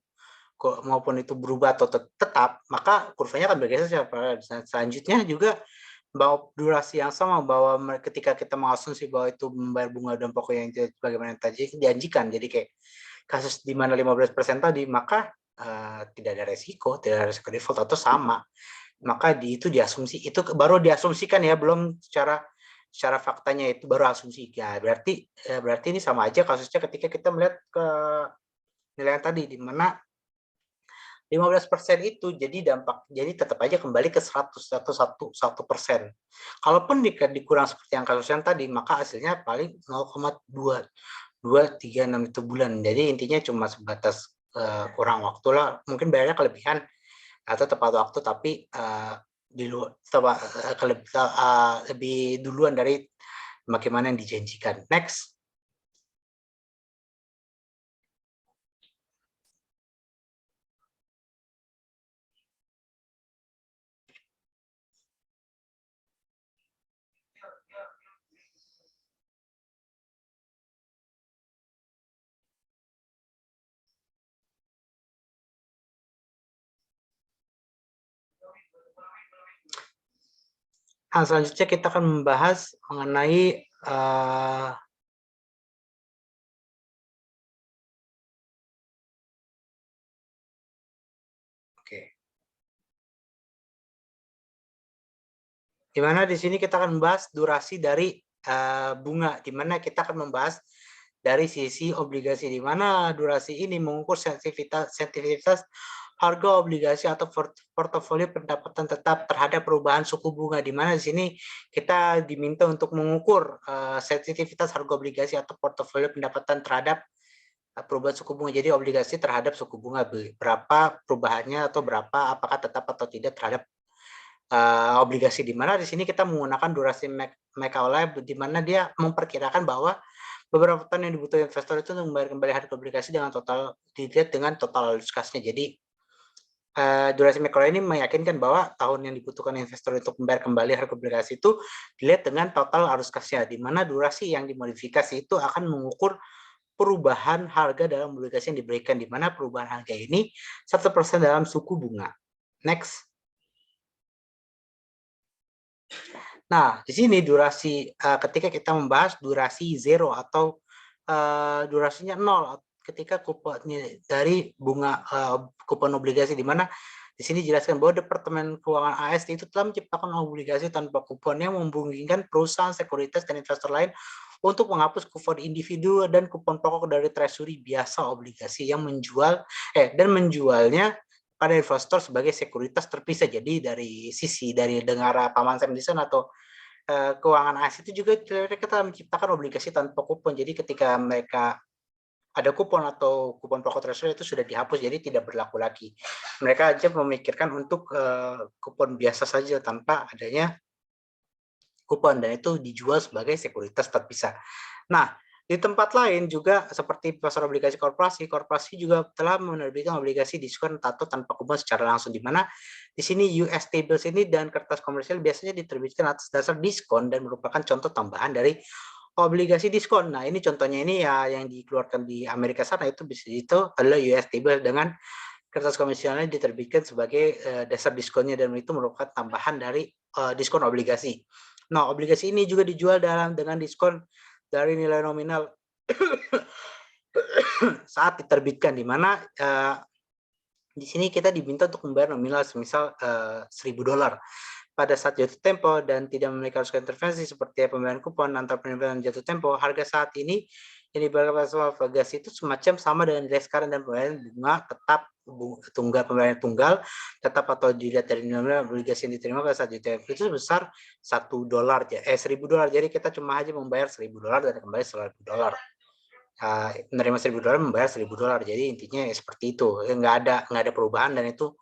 berubah atau tetap, maka kurvanya akan bergeser secara paralel. Selanjutnya juga bahwa durasi yang sama, bahwa ketika kita mengasumsi bahwa itu membayar bunga dan pokok yang bagaimana tadi dijanjikan, jadi kayak kasus di mana 15% tadi, maka tidak ada resiko default atau sama, maka itu diasumsi, itu baru diasumsikan ya, belum secara faktanya, itu baru asumsi ya. Berarti ini sama aja kasusnya ketika kita melihat ke nilai yang tadi, di mana 15% itu jadi tetap aja kembali ke 101%. Kalaupun dikurang seperti yang kasus yang tadi, maka hasilnya paling 0,2236 itu bulan. Jadi intinya cuma sebatas kurang waktu lah, mungkin bayarnya kelebihan atau tepat waktu, tapi lebih duluan dari bagaimana yang dijanjikan. Next. Nah, selanjutnya kita akan membahas mengenai di mana di sini kita akan membahas durasi dari bunga, di mana kita akan membahas dari sisi obligasi, di mana durasi ini mengukur sensitivitas harga obligasi atau portofolio pendapatan tetap terhadap perubahan suku bunga, di mana di sini kita diminta untuk mengukur sensitivitas harga obligasi atau portofolio pendapatan terhadap perubahan suku bunga. Jadi obligasi terhadap suku bunga, berapa perubahannya atau berapa, apakah tetap atau tidak terhadap obligasi, di mana di sini kita menggunakan durasi Macaulay, di mana dia memperkirakan bahwa beberapa tahun yang dibutuhkan investor itu untuk membayar kembali harga obligasi dengan total, dilihat dengan total arus kasnya. Jadi durasi Macaulay ini meyakinkan bahwa tahun yang dibutuhkan investor untuk membayar kembali harga obligasi itu dilihat dengan total arus kasnya, di mana durasi yang dimodifikasi itu akan mengukur perubahan harga dalam obligasi yang diberikan, di mana perubahan harga ini 1% dalam suku bunga. Next. Nah, di sini durasi ketika kita membahas durasi zero atau durasinya 0 ketika kuponnya dari bunga kupon obligasi, di mana di sini dijelaskan bahwa Departemen Keuangan AS itu telah menciptakan obligasi tanpa kupon yang memungkinkan perusahaan sekuritas dan investor lain untuk menghapus kupon individu dan kupon pokok dari treasury biasa obligasi yang menjualnya pada investor sebagai sekuritas terpisah. Jadi dari dengar Paman Sam Dison atau keuangan AS itu juga mereka telah menciptakan obligasi tanpa kupon. Jadi ketika mereka ada kupon atau kupon pokok threshold itu sudah dihapus, jadi tidak berlaku lagi. Mereka aja memikirkan untuk kupon biasa saja tanpa adanya kupon, dan itu dijual sebagai sekuritas terpisah. Nah, di tempat lain juga seperti pasar obligasi korporasi, korporasi juga telah menerbitkan obligasi diskon atau tanpa kupon secara langsung, di mana di sini US T-bills ini dan kertas komersial biasanya diterbitkan atas dasar diskon dan merupakan contoh tambahan dari obligasi diskon. Nah, ini contohnya ini ya yang dikeluarkan di Amerika sana, itu adalah US T-bill dengan kertas komersialnya diterbitkan sebagai dasar diskonnya, dan itu merupakan tambahan dari diskon obligasi. Nah, obligasi ini juga dijual dengan diskon dari nilai nominal saat diterbitkan, di mana di sini kita diminta untuk membayar nominal semisal $1.000 pada saat jatuh tempo dan tidak memiliki arus intervensi seperti pembayaran kupon antar penerbitan jatuh tempo. Harga saat ini yang diberikan pada obligasi itu semacam sama dengan nilai sekarang, dan pembayaran bunga tetap pembayaran tunggal tetap atau dilihat dari nominal obligasi yang diterima pada saat jatuh tempo itu sebesar $1.000. Jadi kita cuma aja membayar $1.000 dan kembali $1.000. Menerima $1.000 membayar $1.000. Jadi intinya seperti itu, nggak ada perubahan, dan itu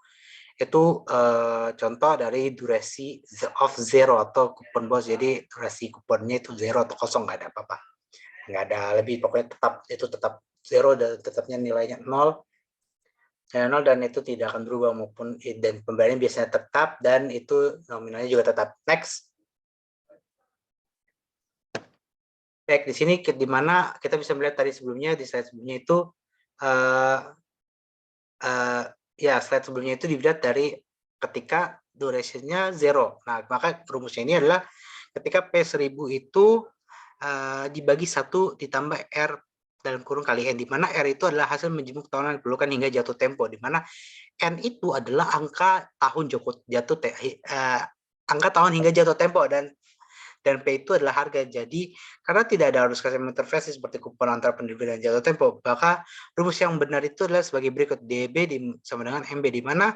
contoh dari durasi of zero atau kupon bos. Jadi durasi kuponnya itu zero atau kosong, nggak ada apa-apa, nggak ada lebih, pokoknya tetap zero dan tetapnya nilainya nol dan itu tidak akan berubah, maupun dan pembayaran biasanya tetap, dan itu nominalnya juga tetap. Next. Baik, di sini di mana kita bisa melihat tadi sebelumnya, di slide sebelumnya itu slide sebelumnya itu dilihat dari ketika duration-nya zero. Nah, maka rumusnya ini adalah ketika P1000 itu dibagi 1 ditambah R dalam kurung kali N, di mana R itu adalah hasil menjemuk tahunan diperlukan hingga jatuh tempo, di mana N itu adalah angka tahun angka tahun hingga jatuh tempo, dan P itu adalah harga. Jadi karena tidak ada arus kas intervensi seperti kupon antar penerbitan jatuh tempo, maka rumus yang benar itu adalah sebagai berikut: DB sama dengan MB, di mana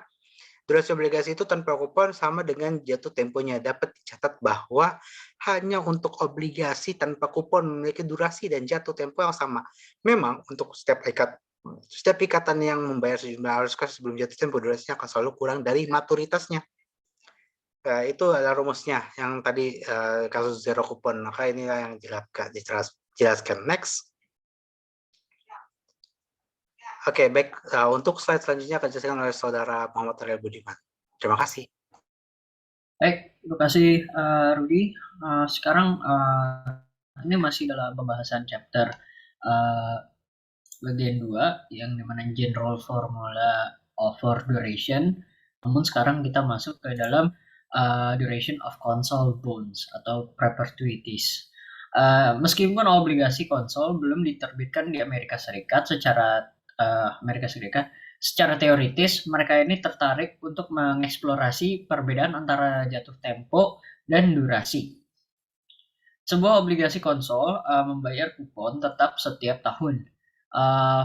durasi obligasi itu tanpa kupon sama dengan jatuh temponya. Dapat dicatat bahwa hanya untuk obligasi tanpa kupon memiliki durasi dan jatuh tempo yang sama. Memang untuk setiap ikatan yang membayar sejumlah arus kas sebelum jatuh tempo, durasinya akan selalu kurang dari maturitasnya. Itu adalah rumusnya yang tadi kasus zero kupon. Maka inilah yang dijelaskan. Next. Oke, baik. Untuk slide selanjutnya akan dijelaskan oleh Saudara Muhammad Ariel Budiman. Terima kasih. Baik, terima kasih Rudy. Sekarang ini masih dalam pembahasan chapter bagian 2 yang dimana general formula for duration. Namun sekarang kita masuk ke dalam duration of console bonds atau perpetuities. Meskipun obligasi konsol belum diterbitkan di Amerika Serikat secara teoritis mereka ini tertarik untuk mengeksplorasi perbedaan antara jatuh tempo dan durasi. Sebuah obligasi konsol membayar kupon tetap setiap tahun.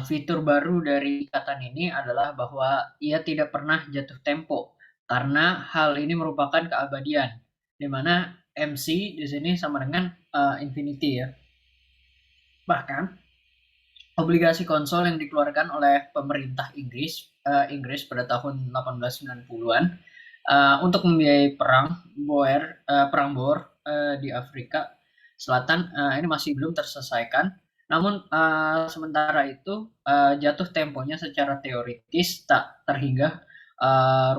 Fitur baru dari ikatan ini adalah bahwa ia tidak pernah jatuh tempo karena hal ini merupakan keabadian, di mana MC di sini sama dengan infinity ya. Bahkan obligasi konsol yang dikeluarkan oleh pemerintah Inggris pada tahun 1890-an untuk membiayai perang Boer di Afrika Selatan ini masih belum terselesaikan. Namun sementara itu jatuh temponya secara teoritis tak terhingga.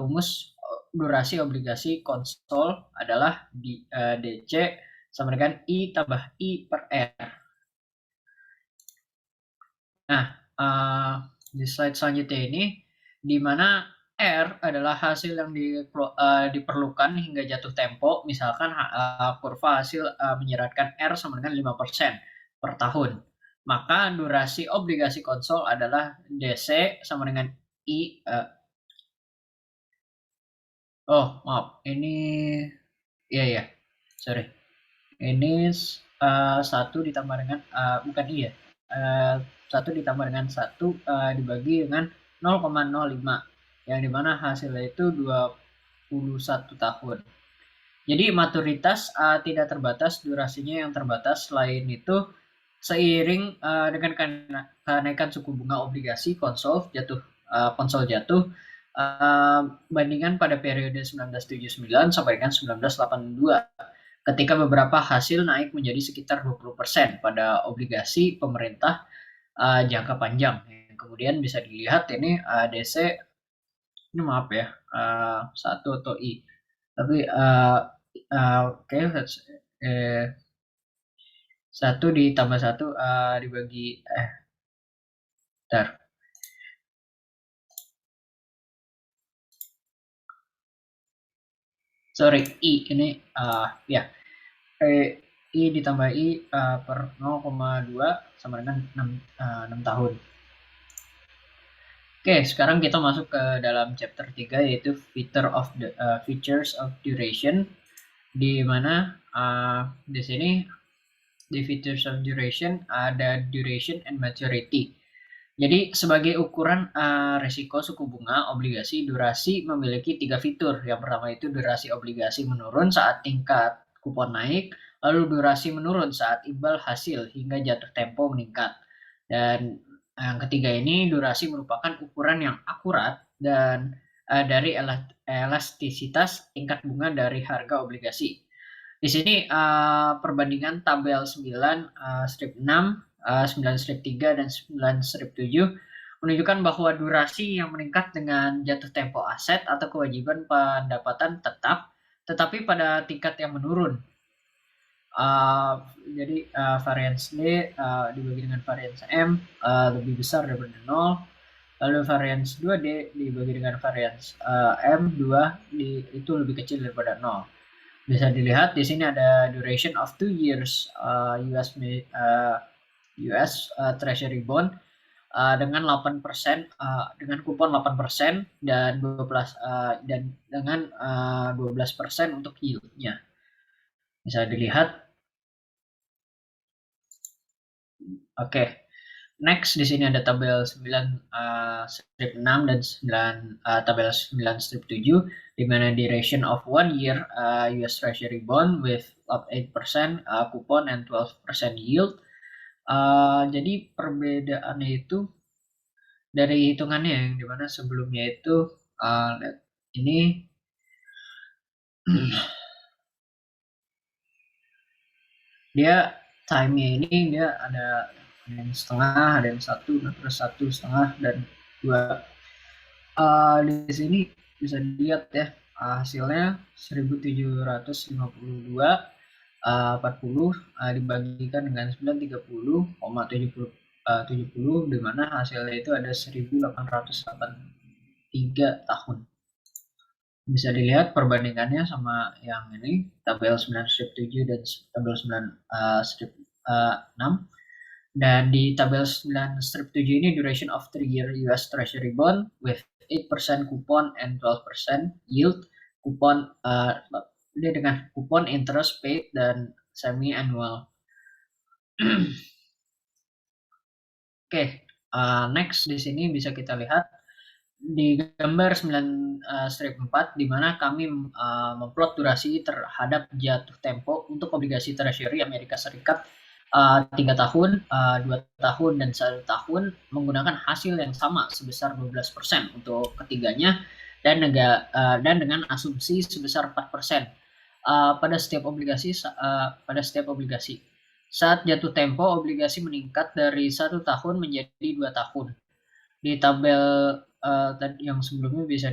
Rumus durasi obligasi konsol adalah DC sama dengan I tambah I per R. Nah, di slide selanjutnya ini, di mana R adalah hasil yang diperlukan hingga jatuh tempo. Misalkan kurva hasil menyeratkan R sama dengan 5% per tahun. Maka durasi obligasi konsol adalah DC sama dengan I. Maaf. Ini, ya, sorry. Ini 1 ditambah dengan, bukan I ya. 1 ditambah dengan 1 dibagi dengan 0,05 yang dimana hasilnya itu 21 tahun. Jadi maturitas tidak terbatas, durasinya yang terbatas. Selain itu seiring dengan kenaikan suku bunga obligasi konsol jatuh bandingan pada periode 1979 sampai dengan 1982 ketika beberapa hasil naik menjadi sekitar 20% pada obligasi pemerintah jangka panjang. Kemudian bisa dilihat ini DC, ini maaf ya, 1 atau I. Tapi oke, eh, 1 ditambah 1 dibagi bentar. Sorry, I ini ya. I ditambah I per 0,2 sama dengan 6 tahun. Oke, sekarang kita masuk ke dalam chapter 3 yaitu features of duration, di mana di sini di features of duration ada duration and maturity. Jadi sebagai ukuran resiko suku bunga obligasi, durasi memiliki 3 fitur. Yang pertama itu durasi obligasi menurun saat tingkat kupon naik, lalu durasi menurun saat imbal hasil hingga jatuh tempo meningkat. Dan yang ketiga ini durasi merupakan ukuran yang akurat dan dari elastisitas tingkat bunga dari harga obligasi. Di sini perbandingan tabel 9 strip 6, 9 strip 3 dan 9 strip 7 menunjukkan bahwa durasi yang meningkat dengan jatuh tempo aset atau kewajiban pendapatan tetap, tetapi pada tingkat yang menurun. Jadi variance D dibagi dengan variance M lebih besar daripada 0. Lalu variance 2D dibagi dengan variance M 2 itu lebih kecil daripada 0. Bisa dilihat di sini ada duration of 2 years US Treasury bond dengan 8% dengan kupon 8% dan 12 dan dengan 12% untuk yield-nya. Bisa dilihat. Oke. Next di sini ada tabel 9 strip 6 dan 9 tabel 9 strip 7 di mana duration of 1 year US Treasury bond with up 8% coupon and 12% yield. Jadi perbedaannya itu dari hitungannya yang dimana sebelumnya itu ini dia time-nya ini dia ada yang setengah, ada yang 1, terus 1,5 dan 2. Di sini bisa dilihat ya hasilnya 1752 40 dibagikan dengan 930,70 di mana hasilnya itu ada 1883 tahun. Bisa dilihat perbandingannya sama yang ini tabel 9 strip 7 dan tabel 9 strip 6. Dan di tabel 9 strip 7 ini duration of 3-year US Treasury bond with 8% coupon and 12% yield. Kupon dia dengan kupon interest paid dan semi annual. Oke, next di sini bisa kita lihat di gambar 9 strip 4 di mana kami memplot durasi terhadap jatuh tempo untuk obligasi Treasury Amerika Serikat 3 tahun, 2 tahun, dan 1 tahun menggunakan hasil yang sama sebesar 12% untuk ketiganya dan dengan asumsi sebesar 4% pada setiap obligasi. Saat jatuh tempo, obligasi meningkat dari 1 tahun menjadi 2 tahun. Di tabel yang sebelumnya bisa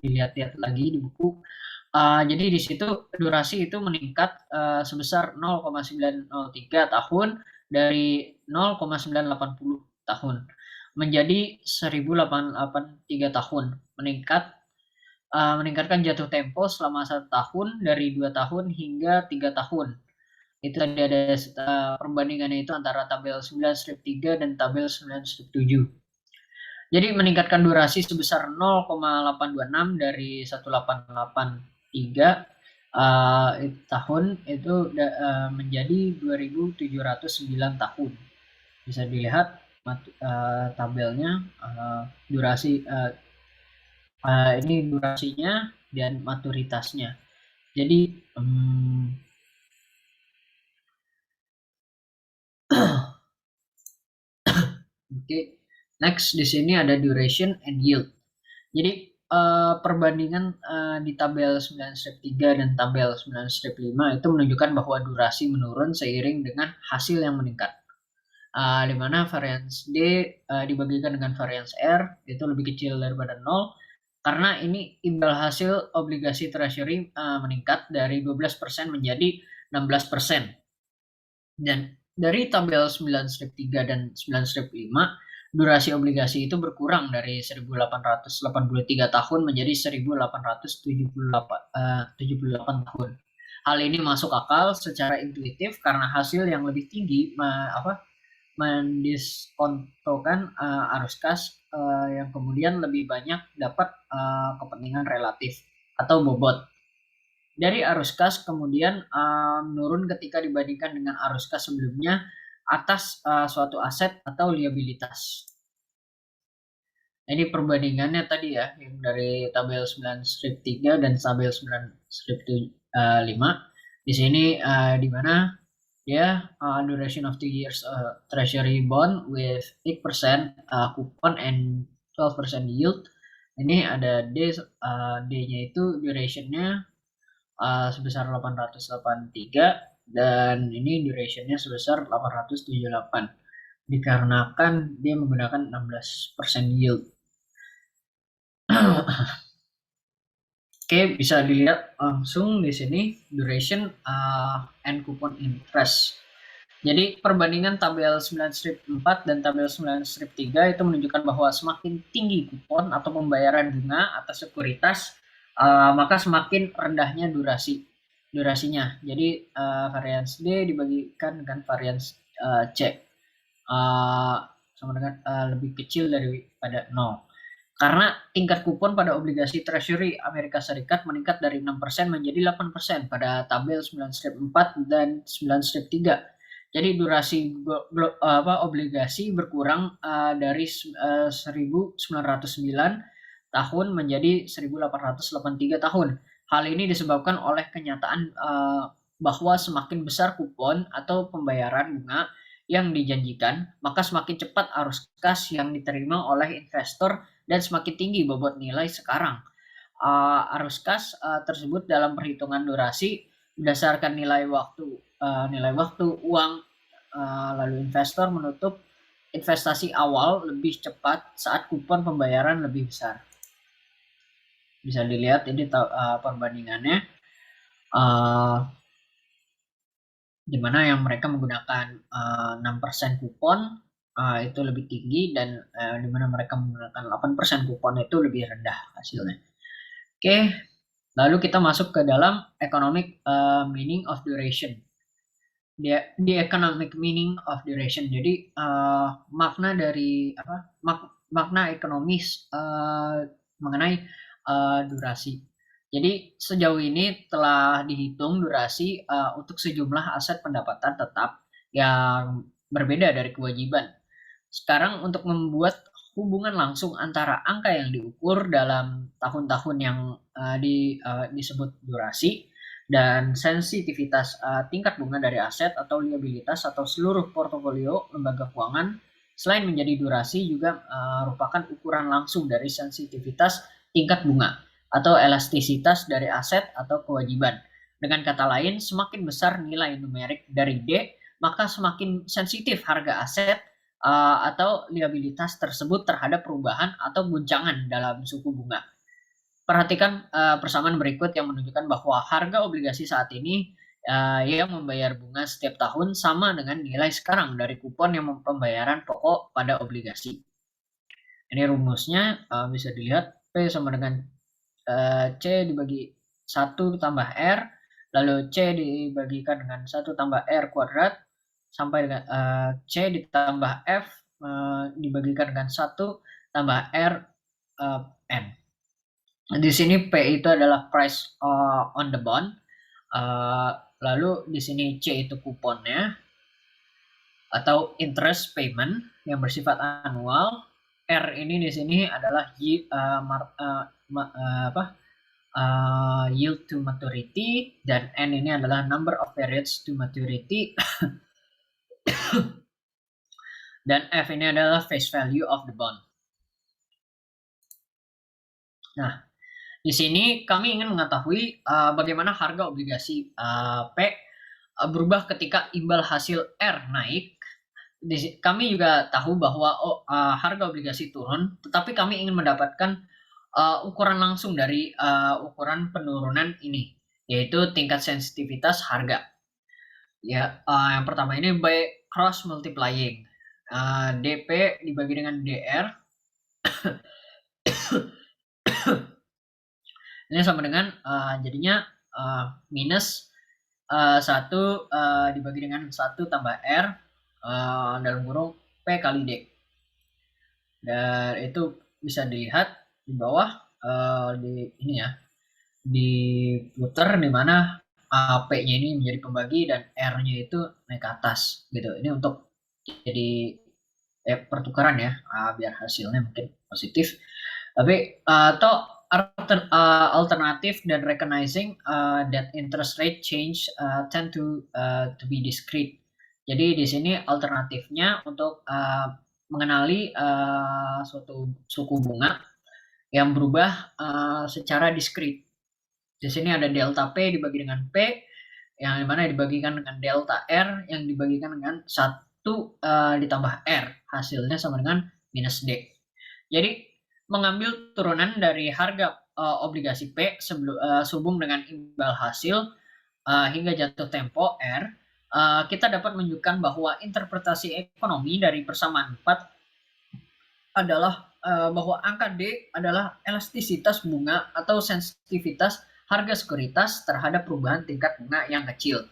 dilihat-lihat lagi di buku. Jadi di situ durasi itu meningkat sebesar 0,903 tahun dari 0,980 tahun menjadi 1883 tahun, meningkatkan jatuh tempo selama 1 tahun dari 2 tahun hingga 3 tahun. Itu ada perbandingannya itu antara tabel 9 strip 3 dan tabel 9 strip 7. Jadi meningkatkan durasi sebesar 0,826 dari 1883 tahun itu menjadi 2709 tahun. Bisa dilihat tabelnya durasi ini durasinya dan maturitasnya. Jadi Oke. Next di sini ada duration and yield. Jadi perbandingan di tabel 9/3 dan tabel 9/5 itu menunjukkan bahwa durasi menurun seiring dengan hasil yang meningkat. Di mana varians D dibagikan dengan varians R itu lebih kecil daripada 0 karena ini imbal hasil obligasi treasury meningkat dari 12% menjadi 16%. Dan dari tabel 9/3 dan 9/5 durasi obligasi itu berkurang dari 1883 tahun menjadi 1878 tahun. Hal ini masuk akal secara intuitif karena hasil yang lebih tinggi mendiskontokan arus kas yang kemudian lebih banyak dapat kepentingan relatif atau bobot. Dari arus kas kemudian menurun ketika dibandingkan dengan arus kas sebelumnya atas suatu aset atau liabilitas. Ini perbandingannya tadi ya, yang dari tabel 9/3 dan tabel 9/5. Di sini di mana ya duration of 2 years treasury bond with 8% coupon and 12% yield. Ini ada D-nya itu durationnya sebesar 883 dan ini durationnya sebesar 878 dikarenakan dia menggunakan 16% yield. Oke, bisa dilihat langsung di sini duration and coupon interest. Jadi perbandingan tabel 9/4 dan tabel 9/3 itu menunjukkan bahwa semakin tinggi kupon atau pembayaran bunga atas sekuritas, maka semakin rendahnya durasinya. Jadi varians D dibagikan dengan varians C sama dengan lebih kecil daripada 0. Karena tingkat kupon pada obligasi treasury Amerika Serikat meningkat dari 6% menjadi 8% pada tabel 9/4 dan 9/3. Jadi durasi obligasi berkurang dari 1909 tahun menjadi 1883 tahun. Hal ini disebabkan oleh kenyataan bahwa semakin besar kupon atau pembayaran bunga yang dijanjikan, maka semakin cepat arus kas yang diterima oleh investor dan semakin tinggi bobot nilai sekarang. Arus kas tersebut dalam perhitungan durasi berdasarkan nilai waktu uang, lalu investor menutup investasi awal lebih cepat saat kupon pembayaran lebih besar. Bisa dilihat ini perbandingannya, di mana yang mereka menggunakan 6% kupon itu lebih tinggi dan di mana mereka menggunakan 8% kupon itu lebih rendah hasilnya. Oke, lalu kita masuk ke dalam economic meaning of duration. The economic meaning of duration. Jadi makna dari makna ekonomis mengenai durasi. Jadi sejauh ini telah dihitung durasi untuk sejumlah aset pendapatan tetap yang berbeda dari kewajiban. Sekarang untuk membuat hubungan langsung antara angka yang diukur dalam tahun-tahun yang disebut durasi dan sensitivitas tingkat bunga dari aset atau liabilitas atau seluruh portofolio lembaga keuangan selain menjadi durasi juga merupakan ukuran langsung dari sensitivitas tingkat bunga atau elastisitas dari aset atau kewajiban. Dengan kata lain, semakin besar nilai numerik dari D, maka semakin sensitif harga aset atau liabilitas tersebut terhadap perubahan atau guncangan dalam suku bunga. Perhatikan persamaan berikut yang menunjukkan bahwa harga obligasi saat ini yang membayar bunga setiap tahun sama dengan nilai sekarang dari kupon yang pembayaran pokok pada obligasi. Ini rumusnya bisa dilihat P sama dengan C dibagi 1 tambah R, lalu C dibagikan dengan 1 tambah R kuadrat, sampai dengan C ditambah F dibagikan dengan 1 tambah R N. Di sini P itu adalah price on the bond, lalu di sini C itu kuponnya atau interest payment yang bersifat annual. R ini di sini adalah yield to maturity dan N ini adalah number of periods to maturity Dan F ini adalah face value of the bond. Nah, di sini kami ingin mengetahui bagaimana harga obligasi P berubah ketika imbal hasil R naik. Kami juga tahu bahwa harga obligasi turun, tetapi kami ingin mendapatkan ukuran langsung dari ukuran penurunan ini, yaitu tingkat sensitivitas harga. Ya, yang pertama ini by cross multiplying. DP dibagi dengan DR. Ini sama dengan jadinya minus 1 dibagi dengan 1 tambah R dalam kurung P kali D. Dan itu bisa dilihat di bawah di ini ya, diputar di mana P-nya ini menjadi pembagi dan R-nya itu naik ke atas gitu. Ini untuk jadi pertukaran ya, biar hasilnya mungkin positif. Tapi atau alternatif dan recognizing that interest rate change tend to be discrete. Jadi di sini alternatifnya untuk mengenali suatu suku bunga yang berubah secara diskrit. Di sini ada delta P dibagi dengan P, yang dimana dibagikan dengan delta R, yang dibagikan dengan 1 ditambah R. Hasilnya sama dengan minus D. Jadi, mengambil turunan dari harga obligasi P sehubung dengan imbal hasil hingga jatuh tempo R, kita dapat menunjukkan bahwa interpretasi ekonomi dari persamaan 4 adalah bahwa angka D adalah elastisitas bunga atau sensitivitas harga sekuritas terhadap perubahan tingkat bunga yang kecil.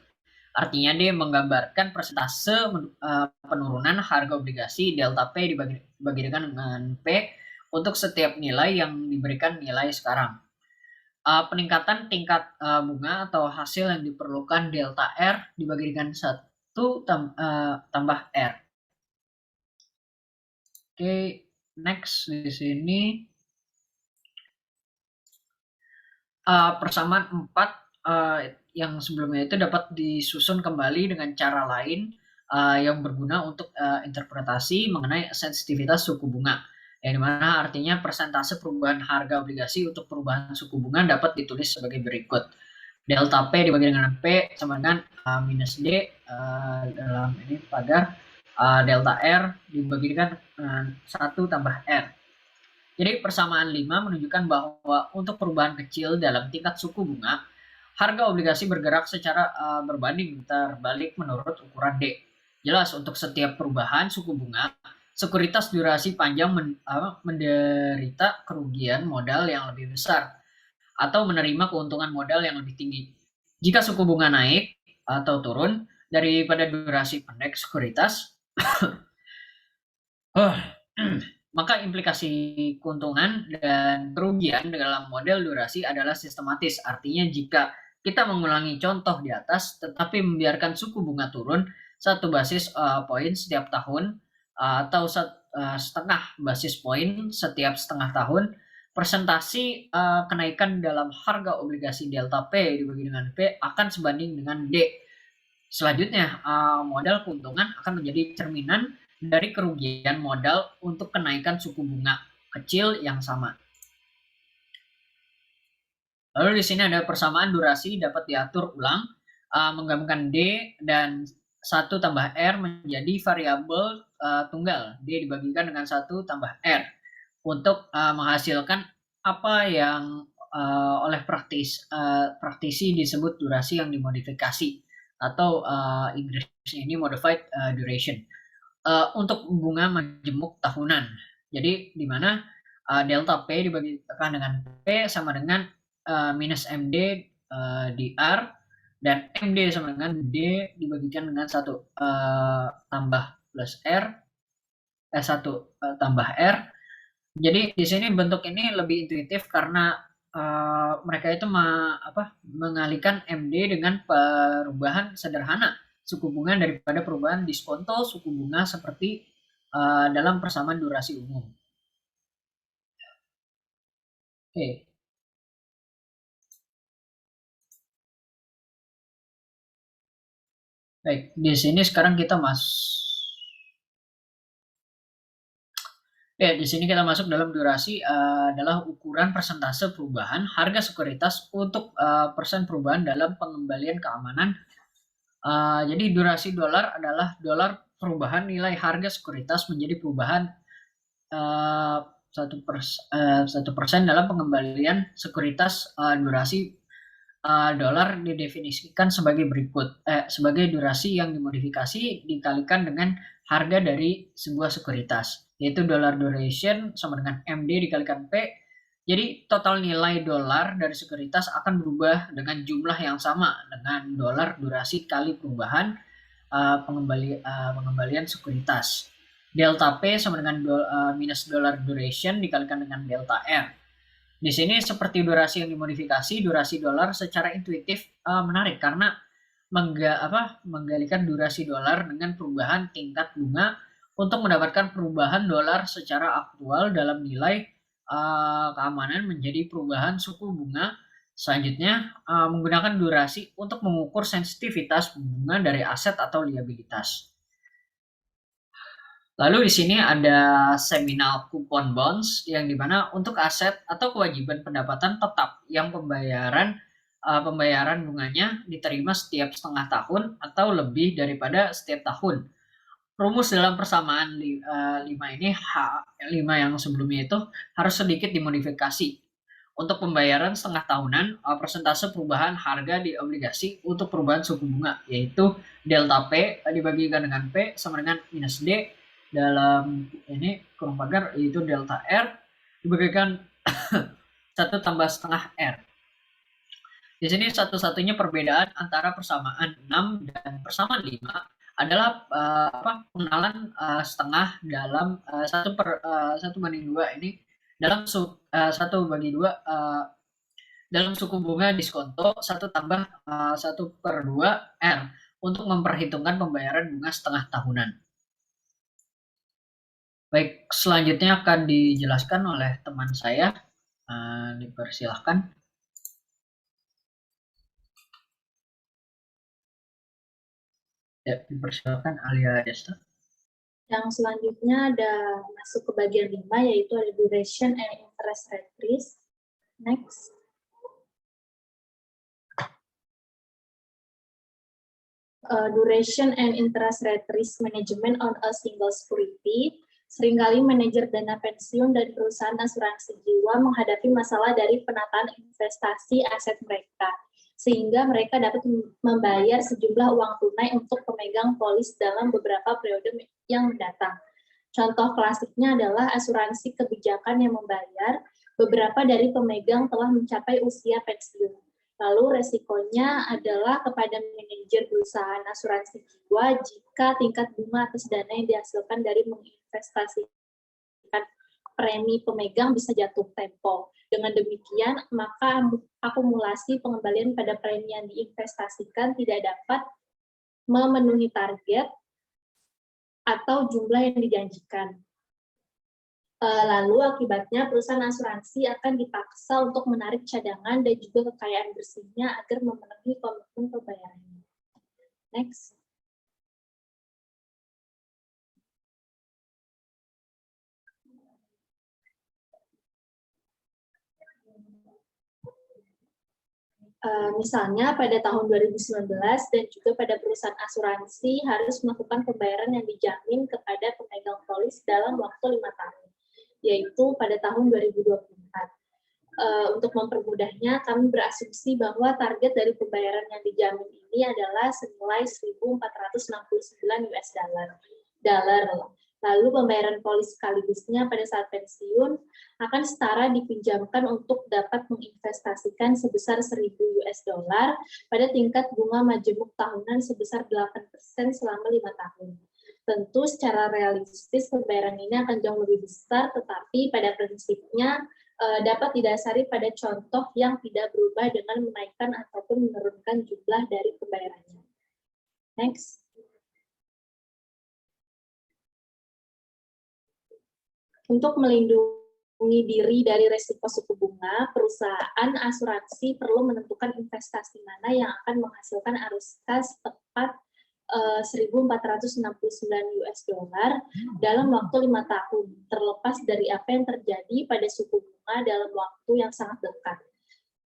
Artinya D menggambarkan persentase penurunan harga obligasi delta P dibagi dengan P untuk setiap nilai yang diberikan nilai sekarang. Peningkatan tingkat bunga atau hasil yang diperlukan delta R dibagi dengan 1 tambah R. Oke, next di sini persamaan 4 yang sebelumnya itu dapat disusun kembali dengan cara lain yang berguna untuk interpretasi mengenai sensitivitas suku bunga. Yang dimana artinya persentase perubahan harga obligasi untuk perubahan suku bunga dapat ditulis sebagai berikut. Delta P dibagi dengan P sama dengan minus D dalam ini pagar delta R dibagi dengan 1 tambah R. Jadi persamaan 5 menunjukkan bahwa untuk perubahan kecil dalam tingkat suku bunga, harga obligasi bergerak secara berbanding terbalik menurut ukuran D. Jelas untuk setiap perubahan suku bunga, sekuritas durasi panjang menderita kerugian modal yang lebih besar atau menerima keuntungan modal yang lebih tinggi. Jika suku bunga naik atau turun daripada durasi pendek sekuritas, maka implikasi keuntungan dan kerugian dalam model durasi adalah sistematis. Artinya jika kita mengulangi contoh di atas tetapi membiarkan suku bunga turun 1 basis poin setiap tahun atau setengah basis poin setiap setengah tahun, presentasi kenaikan dalam harga obligasi delta P dibagi dengan P akan sebanding dengan D. Selanjutnya, modal keuntungan akan menjadi cerminan dari kerugian modal untuk kenaikan suku bunga kecil yang sama. Lalu di sini ada persamaan durasi dapat diatur ulang, menggabungkan D dan 1 tambah R menjadi variabel tunggal. D dibagikan dengan 1 tambah R untuk menghasilkan apa yang oleh praktisi disebut durasi yang dimodifikasi atau Inggrisnya ini modified duration. Untuk bunga majemuk tahunan. Jadi di mana delta P dibagikan dengan P sama dengan minus MD di R dan MD sama dengan D dibagikan dengan 1 tambah plus R 1 tambah R. Jadi di sini bentuk ini lebih intuitif karena mereka itu mengalihkan MD dengan perubahan sederhana suku bunga daripada perubahan diskonto suku bunga seperti dalam persamaan durasi umum. Oke. Baik, di sini sekarang kita Ya, di sini kita masuk dalam durasi adalah ukuran persentase perubahan harga sekuritas untuk persen perubahan dalam pengembalian keamanan. Jadi durasi dolar adalah dolar perubahan nilai harga sekuritas menjadi perubahan 1% dalam pengembalian sekuritas. Durasi dolar didefinisikan sebagai berikut, sebagai durasi yang dimodifikasi dikalikan dengan harga dari sebuah sekuritas, yaitu dollar duration sama dengan MD dikalikan P. Jadi total nilai dolar dari sekuritas akan berubah dengan jumlah yang sama dengan dolar durasi kali perubahan pengembalian sekuritas. Delta P sama dengan minus dollar duration dikalikan dengan delta R. Di sini seperti durasi yang dimodifikasi, durasi dolar secara intuitif menarik karena menggalikan durasi dolar dengan perubahan tingkat bunga untuk mendapatkan perubahan dolar secara aktual dalam nilai keamanan menjadi perubahan suku bunga. Selanjutnya, menggunakan durasi untuk mengukur sensitivitas bunga dari aset atau liabilitas. Lalu di sini ada seminal coupon bonds yang dimana untuk aset atau kewajiban pendapatan tetap yang pembayaran bunganya diterima setiap setengah tahun atau lebih daripada setiap tahun. Rumus dalam persamaan 5 ini 5 yang sebelumnya itu harus sedikit dimodifikasi. Untuk pembayaran setengah tahunan, persentase perubahan harga di obligasi untuk perubahan suku bunga yaitu delta P dibagikan dengan P sama dengan minus D dalam ini kurung pagar yaitu delta R dibagikan 1 tambah setengah R. Di sini satu-satunya perbedaan antara persamaan 6 dan persamaan 5 adalah pengenalan setengah dalam 1/2 ini dalam 1/2 dalam suku bunga diskonto 1 tambah 1/2 R untuk memperhitungkan pembayaran bunga setengah tahunan. Baik, selanjutnya akan dijelaskan oleh teman saya. Dipersilahkan. Ya, dipersilakan Alia Desta. Yang selanjutnya ada masuk ke bagian 5, yaitu ada duration and interest rate risk. Next. Duration and interest rate risk management on a single security. Seringkali manajer dana pensiun dan perusahaan asuransi jiwa menghadapi masalah dari penataan investasi aset mereka, sehingga mereka dapat membayar sejumlah uang tunai untuk pemegang polis dalam beberapa periode yang mendatang. Contoh klasiknya adalah asuransi kebijakan yang membayar beberapa dari pemegang telah mencapai usia pensiun. Lalu resikonya adalah kepada manajer perusahaan asuransi jiwa jika tingkat bunga atas dana yang dihasilkan dari menginvestasikan premi pemegang bisa jatuh tempo. Dengan demikian, maka akumulasi pengembalian pada premi yang diinvestasikan tidak dapat memenuhi target atau jumlah yang dijanjikan. Lalu akibatnya perusahaan asuransi akan dipaksa untuk menarik cadangan dan juga kekayaan bersihnya agar memenuhi komitmen pembayarannya. Next. Misalnya pada tahun 2019 dan juga pada perusahaan asuransi harus melakukan pembayaran yang dijamin kepada pemegang polis dalam waktu 5 tahun, yaitu pada tahun 2024. Untuk mempermudahnya, kami berasumsi bahwa target dari pembayaran yang dijamin ini adalah senilai 1.469 US dollar. Lalu pembayaran polis sekaligusnya pada saat pensiun akan setara dipinjamkan untuk dapat menginvestasikan sebesar 1.000 US dollar pada tingkat bunga majemuk tahunan sebesar 8% selama 5 tahun. Tentu secara realistis pembayaran ini akan jauh lebih besar, tetapi pada prinsipnya dapat didasari pada contoh yang tidak berubah dengan menaikkan ataupun menurunkan jumlah dari pembayarannya. Next. Untuk melindungi diri dari resiko suku bunga, perusahaan asuransi perlu menentukan investasi mana yang akan menghasilkan arus kas tepat $1.469 dalam waktu 5 tahun, terlepas dari apa yang terjadi pada suku bunga dalam waktu yang sangat dekat.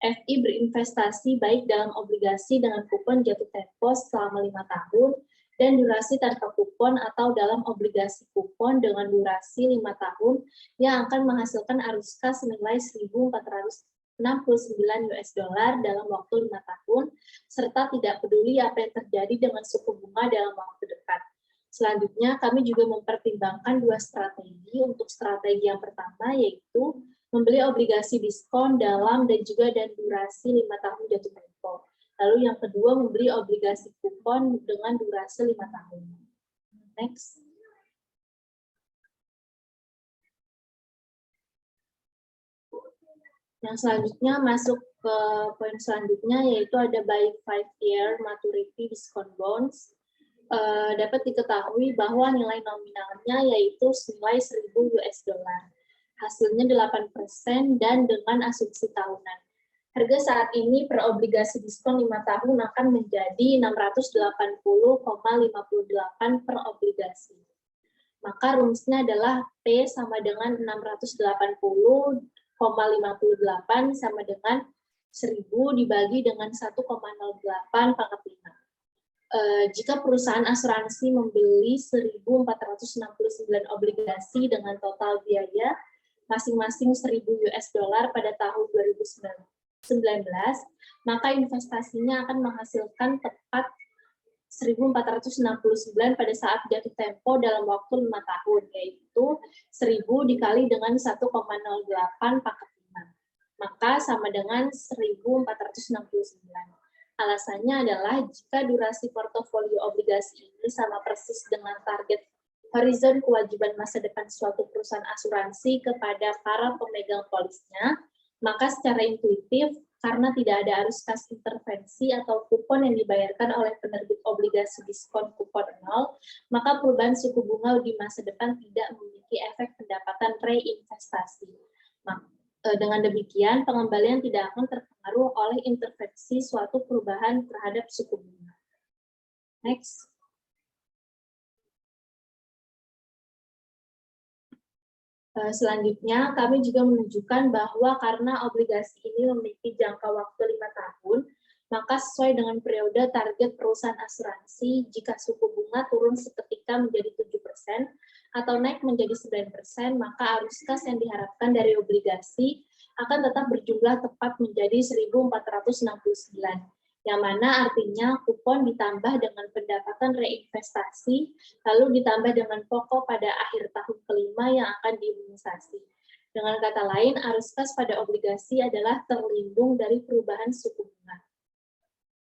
FI berinvestasi baik dalam obligasi dengan kupon jatuh tempo selama 5 tahun dan durasi tanpa kupon atau dalam obligasi kupon dengan durasi 5 tahun yang akan menghasilkan arus kas senilai $1.469 dalam waktu 5 tahun, serta tidak peduli apa yang terjadi dengan suku bunga dalam waktu dekat. Selanjutnya, kami juga mempertimbangkan 2 strategi. Untuk strategi yang pertama, yaitu membeli obligasi diskon dalam dan durasi 5 tahun jatuh tempo. Lalu yang kedua, membeli obligasi kupon dengan durasi 5 tahun. Next. Yang selanjutnya masuk ke poin selanjutnya, yaitu ada buy 5-year maturity discount bonds. Dapat diketahui bahwa nilai nominalnya yaitu senilai $1.000. Hasilnya 8% dan dengan asumsi tahunan. Harga saat ini per obligasi diskon 5 tahun akan menjadi 680,58 per obligasi. Maka rumusnya adalah P sama dengan 680,58 sama dengan 1000 dibagi dengan 1,08 pangkat 5. Jika perusahaan asuransi membeli 1.469 obligasi dengan total biaya masing-masing $1.000 pada tahun 2019, maka investasinya akan menghasilkan tepat 1.469 pada saat jatuh tempo dalam waktu 5 tahun, yaitu 1000 dikali dengan 1,08 pangkat 5. Maka sama dengan 1.469. Alasannya adalah jika durasi portofolio obligasi ini sama persis dengan target horizon kewajiban masa depan suatu perusahaan asuransi kepada para pemegang polisnya, maka secara intuitif, karena tidak ada arus kas intervensi atau kupon yang dibayarkan oleh penerbit obligasi diskon kupon 0, maka perubahan suku bunga di masa depan tidak memiliki efek pendapatan reinvestasi. Dengan demikian, pengembalian tidak akan terpengaruh oleh intervensi suatu perubahan terhadap suku bunga. Next. Selanjutnya, kami juga menunjukkan bahwa karena obligasi ini memiliki jangka waktu 5 tahun, maka sesuai dengan periode target perusahaan asuransi, jika suku bunga turun seketika menjadi 7%, atau naik menjadi 9%, maka arus kas yang diharapkan dari obligasi akan tetap berjumlah tepat menjadi 1.469, yang mana artinya kupon ditambah dengan pendapatan reinvestasi, lalu ditambah dengan pokok pada akhir tahun kelima yang akan diimunisasi. Dengan kata lain, arus kas pada obligasi adalah terlindung dari perubahan suku bunga.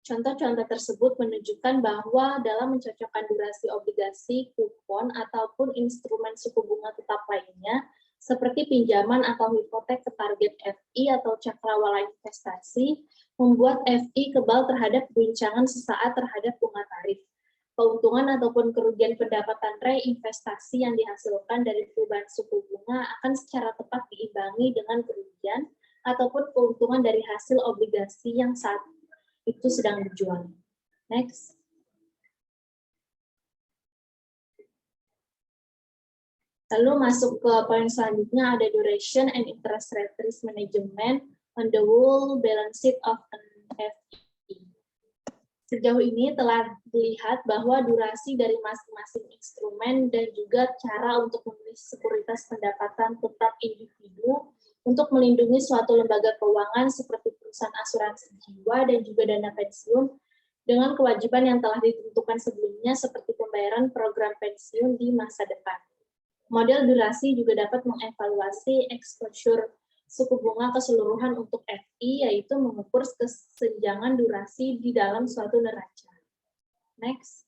Contoh-contoh tersebut menunjukkan bahwa dalam mencocokkan durasi obligasi, kupon, ataupun instrumen suku bunga tetap lainnya, seperti pinjaman atau hipotek ke target FI atau cakrawala investasi, membuat FI kebal terhadap guncangan sesaat terhadap bunga tarif. Keuntungan ataupun kerugian pendapatan reinvestasi yang dihasilkan dari perubahan suku bunga akan secara tepat diimbangi dengan kerugian ataupun keuntungan dari hasil obligasi yang saat itu sedang dijual. Next. Lalu masuk ke poin selanjutnya, ada duration and interest rate risk management on the whole balance sheet of an FI. Sejauh ini telah dilihat bahwa durasi dari masing-masing instrumen dan juga cara untuk memilih sekuritas pendapatan tetap individu untuk melindungi suatu lembaga keuangan seperti perusahaan asuransi jiwa dan juga dana pensiun dengan kewajiban yang telah ditentukan sebelumnya seperti pembayaran program pensiun di masa depan. Model durasi juga dapat mengevaluasi exposure suku bunga keseluruhan untuk FI, yaitu mengukur kesenjangan durasi di dalam suatu neraca. Next.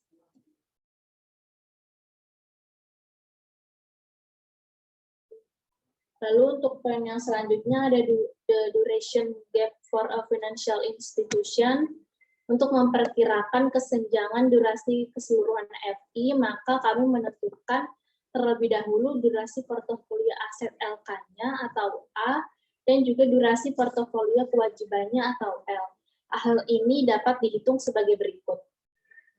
Lalu untuk poin yang selanjutnya ada the duration gap for a financial institution. Untuk memperkirakan kesenjangan durasi keseluruhan FI, maka kami menentukan terlebih dahulu durasi portofolio aset LK-nya atau A, dan juga durasi portofolio kewajibannya atau L. Hal ini dapat dihitung sebagai berikut.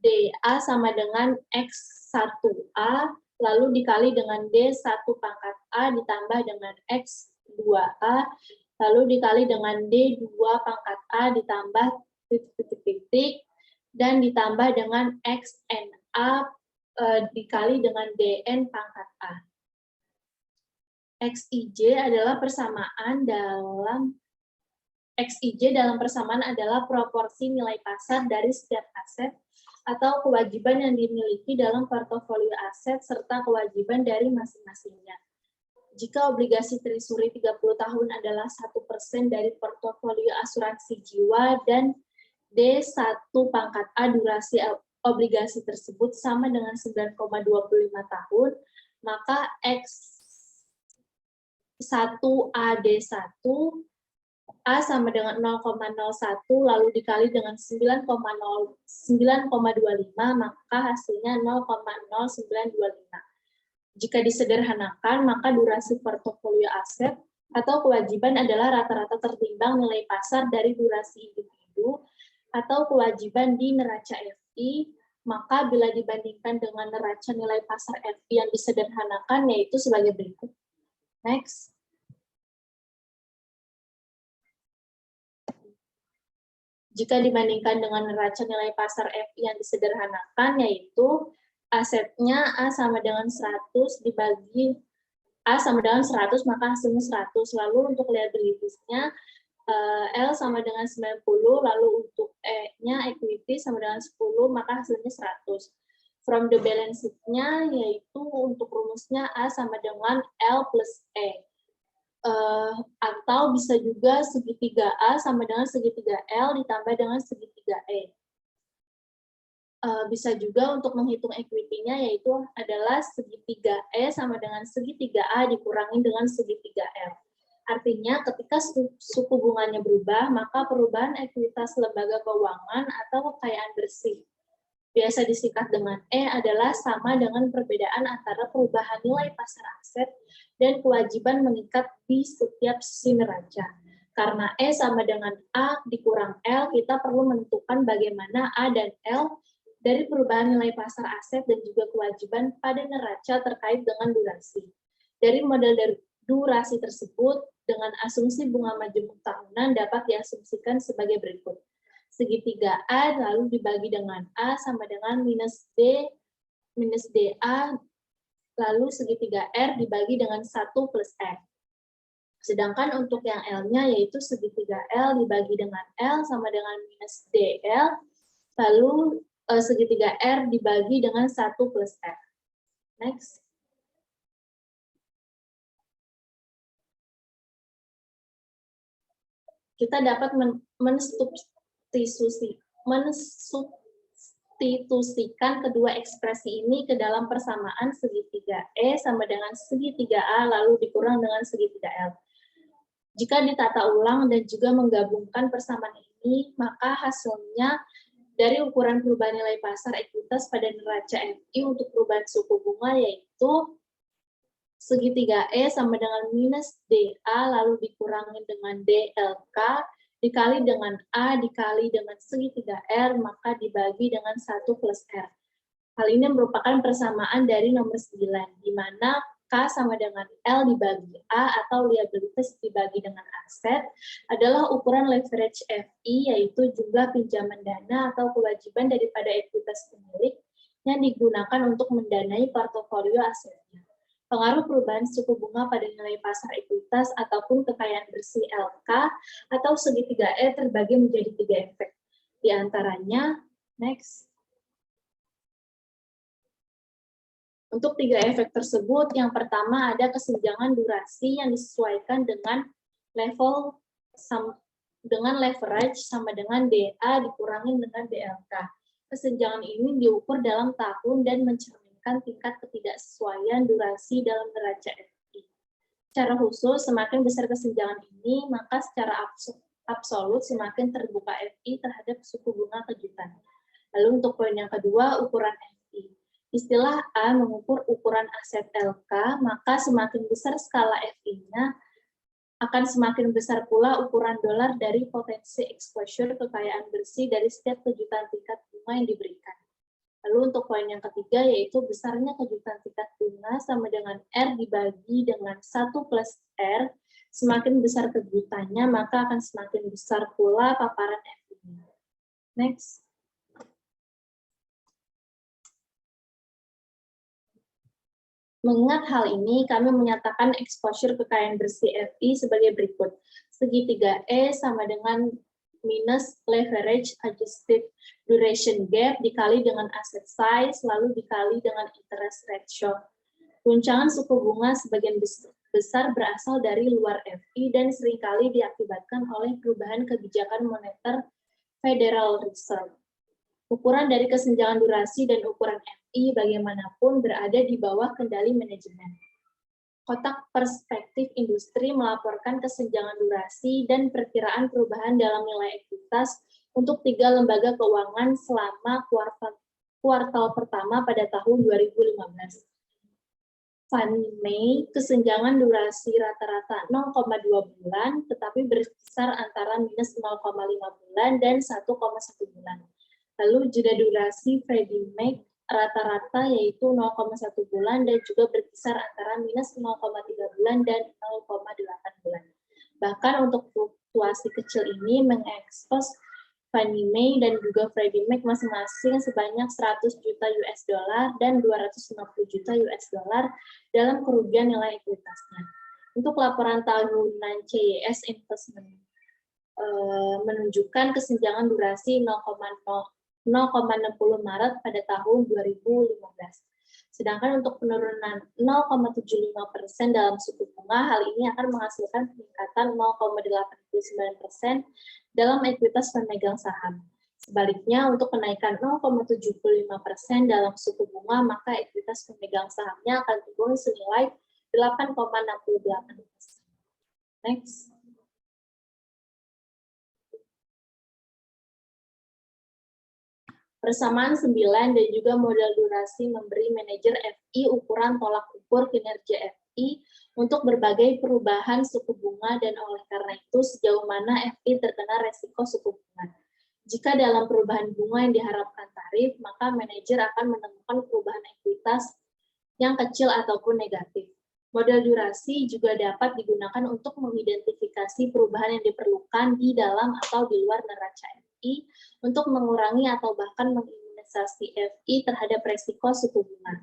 DA sama dengan X1A, lalu dikali dengan D1 pangkat A ditambah dengan X2A, lalu dikali dengan D2 pangkat A ditambah titik-titik, dan ditambah dengan XNA dikali dengan DN pangkat A. XIJ adalah persamaan dalam adalah proporsi nilai pasar dari setiap aset atau kewajiban yang dimiliki dalam portofolio aset serta kewajiban dari masing-masingnya. Jika obligasi Treasury 30 tahun adalah 1% dari portofolio asuransi jiwa dan D1 pangkat A durasi obligasi tersebut sama dengan 9,25 tahun, maka X1AD1 A sama dengan 0,01 lalu dikali dengan 9,25 maka hasilnya 0,0925. Jika disederhanakan maka durasi portofolio aset atau kewajiban adalah rata-rata tertimbang nilai pasar dari durasi individu atau kewajiban di neraca FI, maka bila dibandingkan dengan neraca nilai pasar FI yang disederhanakan yaitu sebagai berikut. Next. Jika dibandingkan dengan neraca nilai pasar FI yang disederhanakan, yaitu asetnya A sama dengan 100 dibagi A sama dengan 100, maka hasilnya 100. Lalu untuk liabilities-nya, L sama dengan 90, lalu untuk E-nya equity sama dengan 10, maka hasilnya 100. From the balance sheet-nya, yaitu untuk rumusnya A sama dengan L plus E. Atau bisa juga segitiga A sama dengan segitiga L ditambah dengan segitiga E. Bisa juga untuk menghitung equity-nya yaitu adalah segitiga E sama dengan segitiga A dikurangi dengan segitiga L. Artinya ketika suku bunganya berubah, maka perubahan ekuitas lembaga keuangan atau kekayaan bersih biasa disingkat dengan E adalah sama dengan perbedaan antara perubahan nilai pasar aset dan kewajiban mengikat di setiap sisi neraca. Karena E sama dengan A dikurang L, kita perlu menentukan bagaimana A dan L dari perubahan nilai pasar aset dan juga kewajiban pada neraca terkait dengan durasi. Dari model durasi tersebut, dengan asumsi bunga majemuk tahunan dapat diasumsikan sebagai berikut. Segitiga A lalu dibagi dengan A sama dengan minus DA, lalu segitiga R dibagi dengan 1 plus R. Sedangkan untuk yang L-nya yaitu segitiga L dibagi dengan L sama dengan minus DL, lalu segitiga R dibagi dengan 1 plus R. Next. Kita dapat mensubstitusikan kedua ekspresi ini ke dalam persamaan segitiga E sama dengan segitiga A lalu dikurang dengan segitiga L. Jika ditata ulang dan juga menggabungkan persamaan ini, maka hasilnya dari ukuran perubahan nilai pasar ekuitas pada neraca FI untuk perubahan suku bunga yaitu segitiga E sama dengan minus DA lalu dikurangi dengan DLK dikali dengan A dikali dengan segitiga R, maka dibagi dengan 1 plus R. Hal ini merupakan persamaan dari nomor 9, di mana K sama dengan L dibagi A atau liabilities dibagi dengan aset adalah ukuran leverage FI, yaitu jumlah pinjaman dana atau kewajiban daripada ekuitas pemilik yang digunakan untuk mendanai portofolio asetnya. Pengaruh perubahan suku bunga pada nilai pasar ekuitas ataupun kekayaan bersih LK atau segitiga E terbagi menjadi 3 efek. Di antaranya, next. Untuk 3 efek tersebut, yang pertama ada kesenjangan durasi yang disesuaikan dengan leverage sama dengan DA dikurangi dengan DLK. Kesenjangan ini diukur dalam tahun dan mencerminkan tingkat ketidaksesuaian durasi dalam neraca FI. Secara khusus, semakin besar kesenjangan ini, maka secara absolut semakin terbuka FI terhadap suku bunga kejutan. Lalu untuk poin yang kedua, ukuran FI. Istilah A mengukur ukuran aset LK, maka semakin besar skala FI-nya, akan semakin besar pula ukuran dolar dari potensi exposure kekayaan bersih dari setiap kejutan tingkat bunga yang diberikan. Lalu untuk poin yang ketiga yaitu besarnya kejutan tingkat bunga sama dengan R dibagi dengan 1 plus R. Semakin besar kejutannya, maka akan semakin besar pula paparan FI-nya. Next. Mengingat hal ini, kami menyatakan exposure kekayaan bersih FI sebagai berikut. Segitiga E sama dengan minus leverage adjusted duration gap dikali dengan asset size, lalu dikali dengan interest rate shock. Guncangan suku bunga sebagian besar berasal dari luar FI dan seringkali diakibatkan oleh perubahan kebijakan moneter Federal Reserve. Ukuran dari kesenjangan durasi dan ukuran FI bagaimanapun berada di bawah kendali manajemen. Kotak perspektif industri melaporkan kesenjangan durasi dan perkiraan perubahan dalam nilai ekuitas untuk 3 lembaga keuangan selama kuartal pertama pada tahun 2015. Fannie Mae, kesenjangan durasi rata-rata 0,2 bulan, tetapi berkisar antara minus 0,5 bulan dan 1,1 bulan. Lalu jeda durasi Freddie Mac rata-rata yaitu 0,1 bulan dan juga berkisar antara minus 0,3 bulan dan 0,8 bulan. Bahkan untuk fluktuasi kecil ini mengekspos Fannie Mae dan juga Freddie Mac masing-masing sebanyak 100 juta US dollar dan 250 juta US dollar dalam kerugian nilai ekuitasnya. Untuk laporan tahunan CYS Investment menunjukkan kesenjangan durasi 0,60 Maret pada tahun 2015. Sedangkan untuk penurunan 0,75% dalam suku bunga, hal ini akan menghasilkan peningkatan 0,89% dalam ekuitas pemegang saham. Sebaliknya, untuk kenaikan 0,75% dalam suku bunga, maka ekuitas pemegang sahamnya akan turun senilai 8,68%. Next. Persamaan 9 dan juga model durasi memberi manajer FI ukuran tolak ukur kinerja FI untuk berbagai perubahan suku bunga dan oleh karena itu sejauh mana FI terkena resiko suku bunga. Jika dalam perubahan bunga yang diharapkan tarif, maka manajer akan menemukan perubahan ekuitas yang kecil ataupun negatif. Model durasi juga dapat digunakan untuk mengidentifikasi perubahan yang diperlukan di dalam atau di luar neraca FI untuk mengurangi atau bahkan mengimunisasi FI terhadap resiko suku bunga.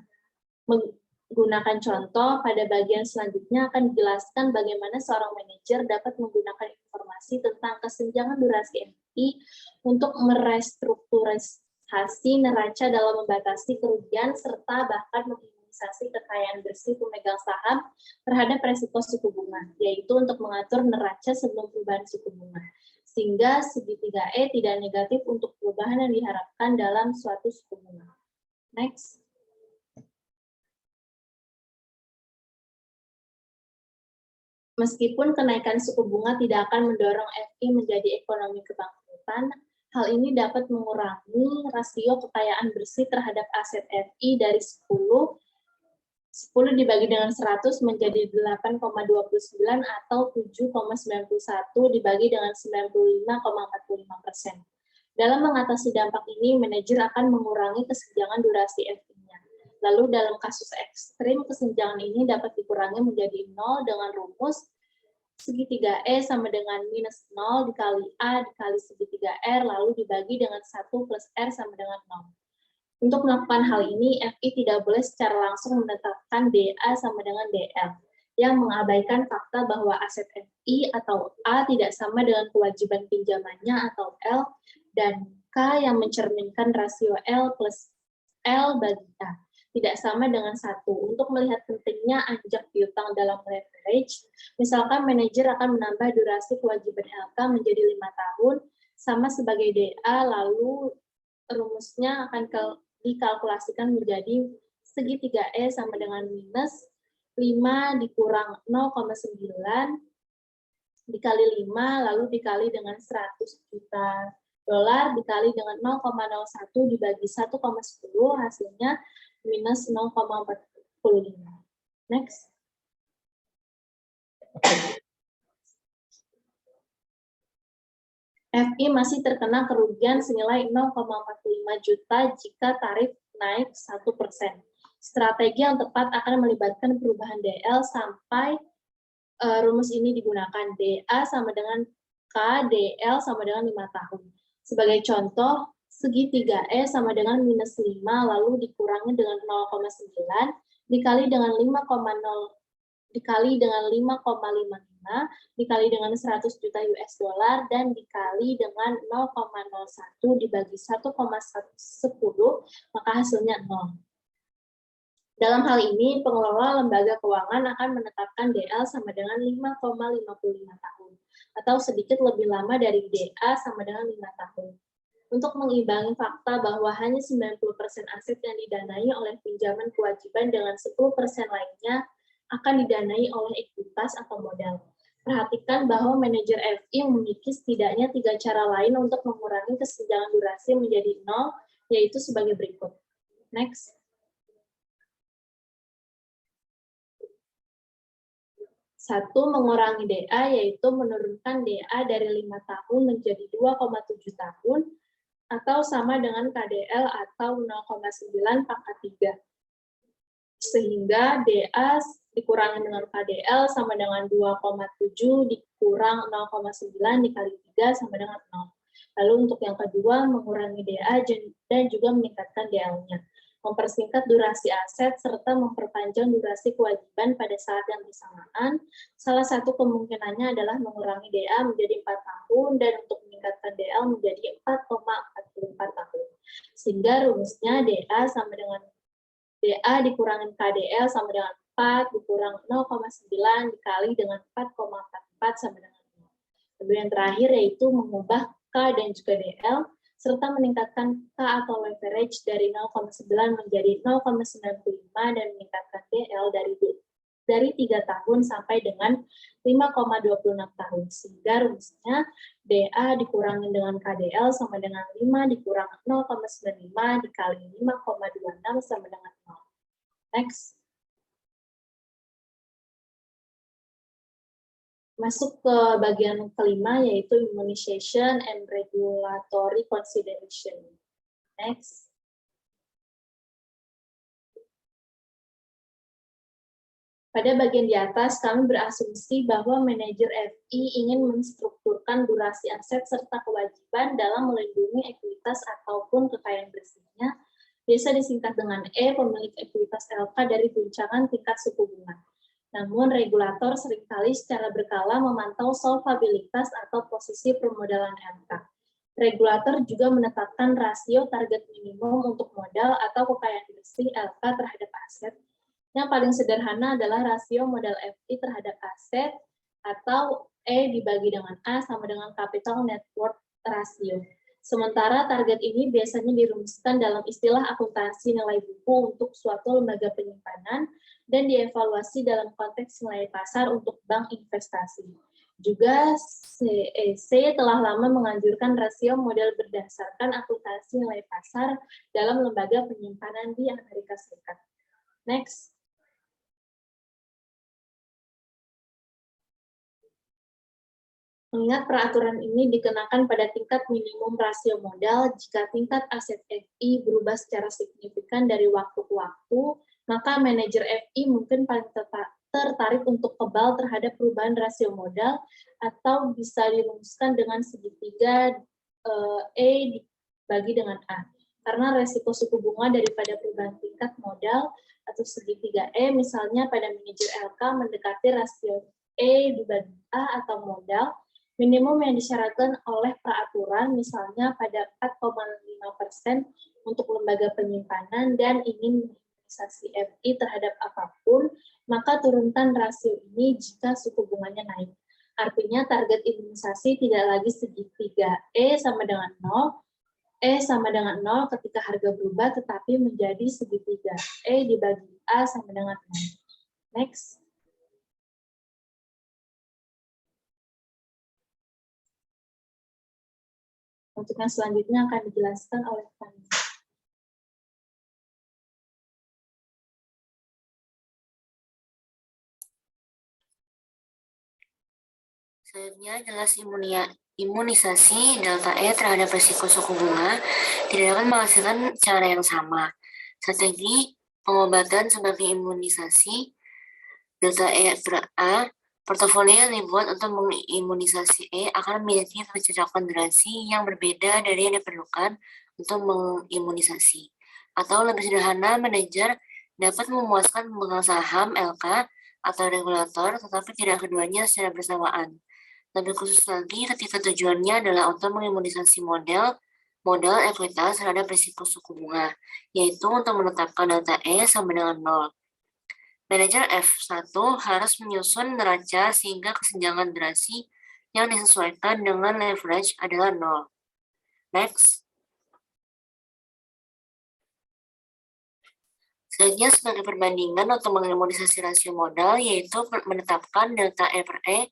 Menggunakan contoh, pada bagian selanjutnya akan dijelaskan bagaimana seorang manajer dapat menggunakan informasi tentang kesenjangan durasi FI untuk merestrukturisasi neraca dalam membatasi kerugian serta bahkan mengimunisasi kekayaan bersih pemegang saham terhadap resiko suku bunga, yaitu untuk mengatur neraca sebelum perubahan suku bunga, sehingga segitiga E tidak negatif untuk perubahan yang diharapkan dalam suatu suku bunga. Next. Meskipun kenaikan suku bunga tidak akan mendorong FI menjadi ekonomi kebangkrutan, hal ini dapat mengurangi rasio kekayaan bersih terhadap aset FI dari 10 dibagi dengan 100 menjadi 8,29 atau 7,91 dibagi dengan 95,45%. Dalam mengatasi dampak ini, manajer akan mengurangi kesenjangan durasi FI-nya. Lalu dalam kasus ekstrim, kesenjangan ini dapat dikurangi menjadi 0 dengan rumus segitiga E sama dengan minus 0 dikali A dikali segitiga R, lalu dibagi dengan 1 plus R sama dengan 0. Untuk melakukan hal ini, FI tidak boleh secara langsung menetapkan DA sama dengan DL, yang mengabaikan fakta bahwa aset FI atau A tidak sama dengan kewajiban pinjamannya atau L, dan K yang mencerminkan rasio L plus L bagi A tidak sama dengan 1. Untuk melihat pentingnya anjak piutang dalam leverage, misalkan manajer akan menambah durasi kewajiban LK menjadi 5 tahun, sama sebagai DA, lalu rumusnya akan dikalkulasikan menjadi segitiga E sama dengan minus 5 dikurang 0,9 dikali 5, lalu dikali dengan 100 juta dolar dikali dengan 0,01 dibagi 1,10, hasilnya minus 0,45. Next. FI masih terkena kerugian senilai 0,45 juta jika tarif naik 1%. Strategi yang tepat akan melibatkan perubahan DL sampai rumus ini digunakan. DA sama dengan K, DL sama dengan 5 tahun. Sebagai contoh, segi 3E sama dengan minus 5, lalu dikurangi dengan 0,9, dikali dengan 5,0 dikali dengan 5,55 dikali dengan 100 juta US dollar dan dikali dengan 0,01 dibagi 1,10 maka hasilnya 0. Dalam hal ini pengelola lembaga keuangan akan menetapkan DL sama dengan 5,55 tahun atau sedikit lebih lama dari DA sama dengan 5 tahun. Untuk mengimbangi fakta bahwa hanya 90% aset yang didanai oleh pinjaman kewajiban dengan 10% lainnya akan didanai oleh ekuitas atau modal. Perhatikan bahwa manajer FI memiliki setidaknya 3 cara lain untuk mengurangi kesenjangan durasi menjadi 0, yaitu sebagai berikut. Next. Satu, mengurangi DA, yaitu menurunkan DA dari 5 tahun menjadi 2,7 tahun, atau sama dengan KDL atau 0,9 pangkat 3. Sehingga DA dikurangi dengan KDL sama dengan 2,7 dikurang 0,9 dikali 3 sama dengan 0. Lalu untuk yang kedua, mengurangi DA dan juga meningkatkan DL-nya. Mempersingkat durasi aset serta memperpanjang durasi kewajiban pada saat yang bersamaan. Salah satu kemungkinannya adalah mengurangi DA menjadi 4 tahun dan untuk meningkatkan DL menjadi 4,44 tahun. Sehingga rumusnya DA sama dengan DA dikurangi KDL sama dengan 4 dikurang 0,9 dikali dengan 4,44 sama dengan 0. Lalu yang terakhir yaitu mengubah K dan juga DL serta meningkatkan K atau leverage dari 0,9 menjadi 0,95 dan meningkatkan DL dari 3 tahun sampai dengan 5,26 tahun. Sehingga rumusnya DA dikurangi dengan KDL sama dengan 5 dikurang 0,95 dikali 5,26 sama dengan 0. Next. Masuk ke bagian kelima, yaitu immunization and regulatory consideration. Next. Pada bagian di atas, kami berasumsi bahwa manajer FI ingin menstrukturkan durasi aset serta kewajiban dalam melindungi ekuitas ataupun kekayaan bersihnya, biasa disingkat dengan E, pemilik ekuitas LK dari guncangan tingkat suku bunga. Namun, regulator seringkali secara berkala memantau solvabilitas atau posisi permodalan LK. Regulator juga menetapkan rasio target minimum untuk modal atau kekayaan bersih LK terhadap aset. Yang paling sederhana adalah rasio modal FI terhadap aset atau E dibagi dengan A sama dengan capital net worth ratio. Sementara target ini biasanya dirumuskan dalam istilah akuntansi nilai buku untuk suatu lembaga penyimpanan dan dievaluasi dalam konteks nilai pasar untuk bank investasi. Juga CEC telah lama menganjurkan rasio modal berdasarkan akuntansi nilai pasar dalam lembaga penyimpanan di Amerika Serikat. Next. Mengingat peraturan ini dikenakan pada tingkat minimum rasio modal, jika tingkat aset FI berubah secara signifikan dari waktu ke waktu, maka manajer FI mungkin paling tertarik untuk kebal terhadap perubahan rasio modal atau bisa dirumuskan dengan segitiga E dibagi dengan A. Karena resiko suku bunga daripada perubahan tingkat modal atau segitiga E, misalnya pada manajer LK mendekati rasio E dibagi A atau modal, minimum yang disyaratkan oleh peraturan, misalnya pada 4,5% untuk lembaga penyimpanan dan ingin imunisasi FI terhadap apapun, maka turunkan rasio ini jika suku bunganya naik. Artinya target imunisasi tidak lagi segitiga E sama dengan 0, E sama dengan 0 ketika harga berubah, tetapi menjadi segitiga E dibagi A sama dengan 0. Next. Untuk yang selanjutnya akan dijelaskan oleh Fanny. Selanjutnya jelas imunisasi delta E terhadap risiko suku bunga tidak akan menghasilkan cara yang sama. Strategi pengobatan sebagai imunisasi delta E per A, portofolio yang dibuat untuk mengimunisasi E akan memiliki kecocokan durasi yang berbeda dari yang diperlukan untuk mengimunisasi. Atau lebih sederhana, manajer dapat memuaskan pemegang saham LK atau regulator, tetapi tidak keduanya secara bersamaan. Lebih khusus lagi, ketika tujuannya adalah untuk mengimunisasi modal ekuitas terhadap risiko suku bunga, yaitu untuk menetapkan delta E sama dengan 0. Manajer F1 harus menyusun neraca sehingga kesenjangan durasi yang disesuaikan dengan leverage adalah 0. Next. Selanjutnya sebagai perbandingan untuk mengimunisasi rasio modal, yaitu menetapkan delta E per E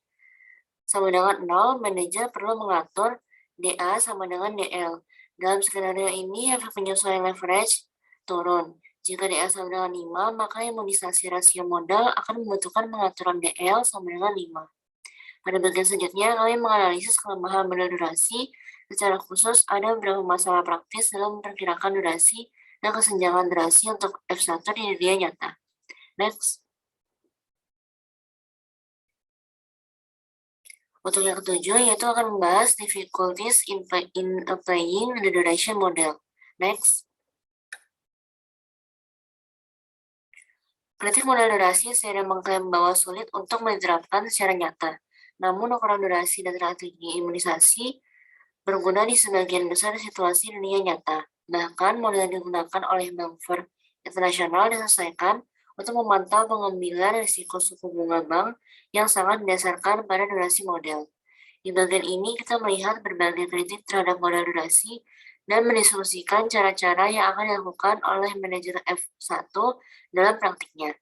sama dengan 0, manajer perlu mengatur DA sama dengan DL. Dalam skenario ini, efek penyesuaian leverage turun. Jika DA sama dengan 5, maka imunisasi rasio modal akan membutuhkan pengaturan DL sama dengan 5. Pada bagian selanjutnya, kami menganalisis kelemahan model durasi. Secara khusus, ada beberapa masalah praktis dalam memperkirakan durasi dan kesenjangan durasi untuk F1 di dunia nyata. Next. Untuk yang ketujuh, yaitu akan membahas difficulties in applying the duration model. Next. Kritik model durasi sering mengklaim bahwa sulit untuk diterapkan secara nyata. Namun, ukuran durasi dan strategi imunisasi berguna di sebagian besar situasi dunia nyata. Bahkan, model yang digunakan oleh Bank Internasional disesuaikan untuk memantau pengambilan risiko suku bunga bank yang sangat didasarkan pada durasi model. Di bagian ini, kita melihat berbagai kritik terhadap model durasi dan mendiskusikan cara-cara yang akan dilakukan oleh manajer F1 dalam praktiknya.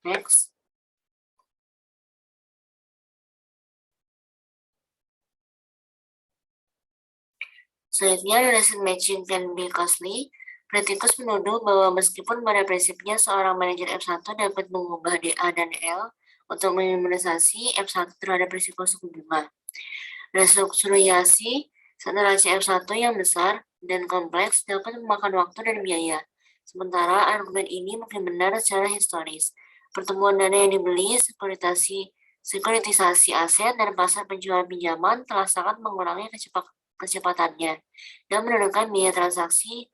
Next. Selanjutnya, relation matching can be costly. Kritikus menuduh bahwa meskipun pada prinsipnya seorang manajer F1 dapat mengubah DA dan L untuk mengimunisasi F1 terhadap risiko suku bunga. Restrukturisasi neraca F1 yang besar dan kompleks dapat memakan waktu dan biaya. Sementara argumen ini mungkin benar secara historis. Pertumbuhan dana yang dibeli, sekuritisasi aset, dan pasar penjualan pinjaman telah sangat mengurangi kecepatannya dan menurunkan biaya transaksi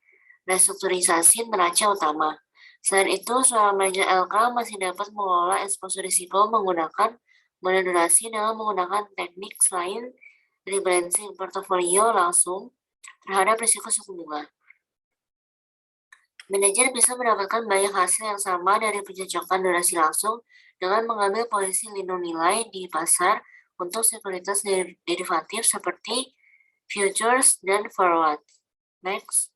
restrukturisasi neraca utama. Selain itu, seorang manajer LK masih dapat mengelola eksposur risiko menggunakan model durasi dengan menggunakan teknik selain rebalancing portofolio langsung terhadap risiko suku bunga. Manajer bisa mendapatkan banyak hasil yang sama dari pencocokan durasi langsung dengan mengambil posisi lindung nilai di pasar untuk sekuritas derivatif seperti futures dan forward. Next.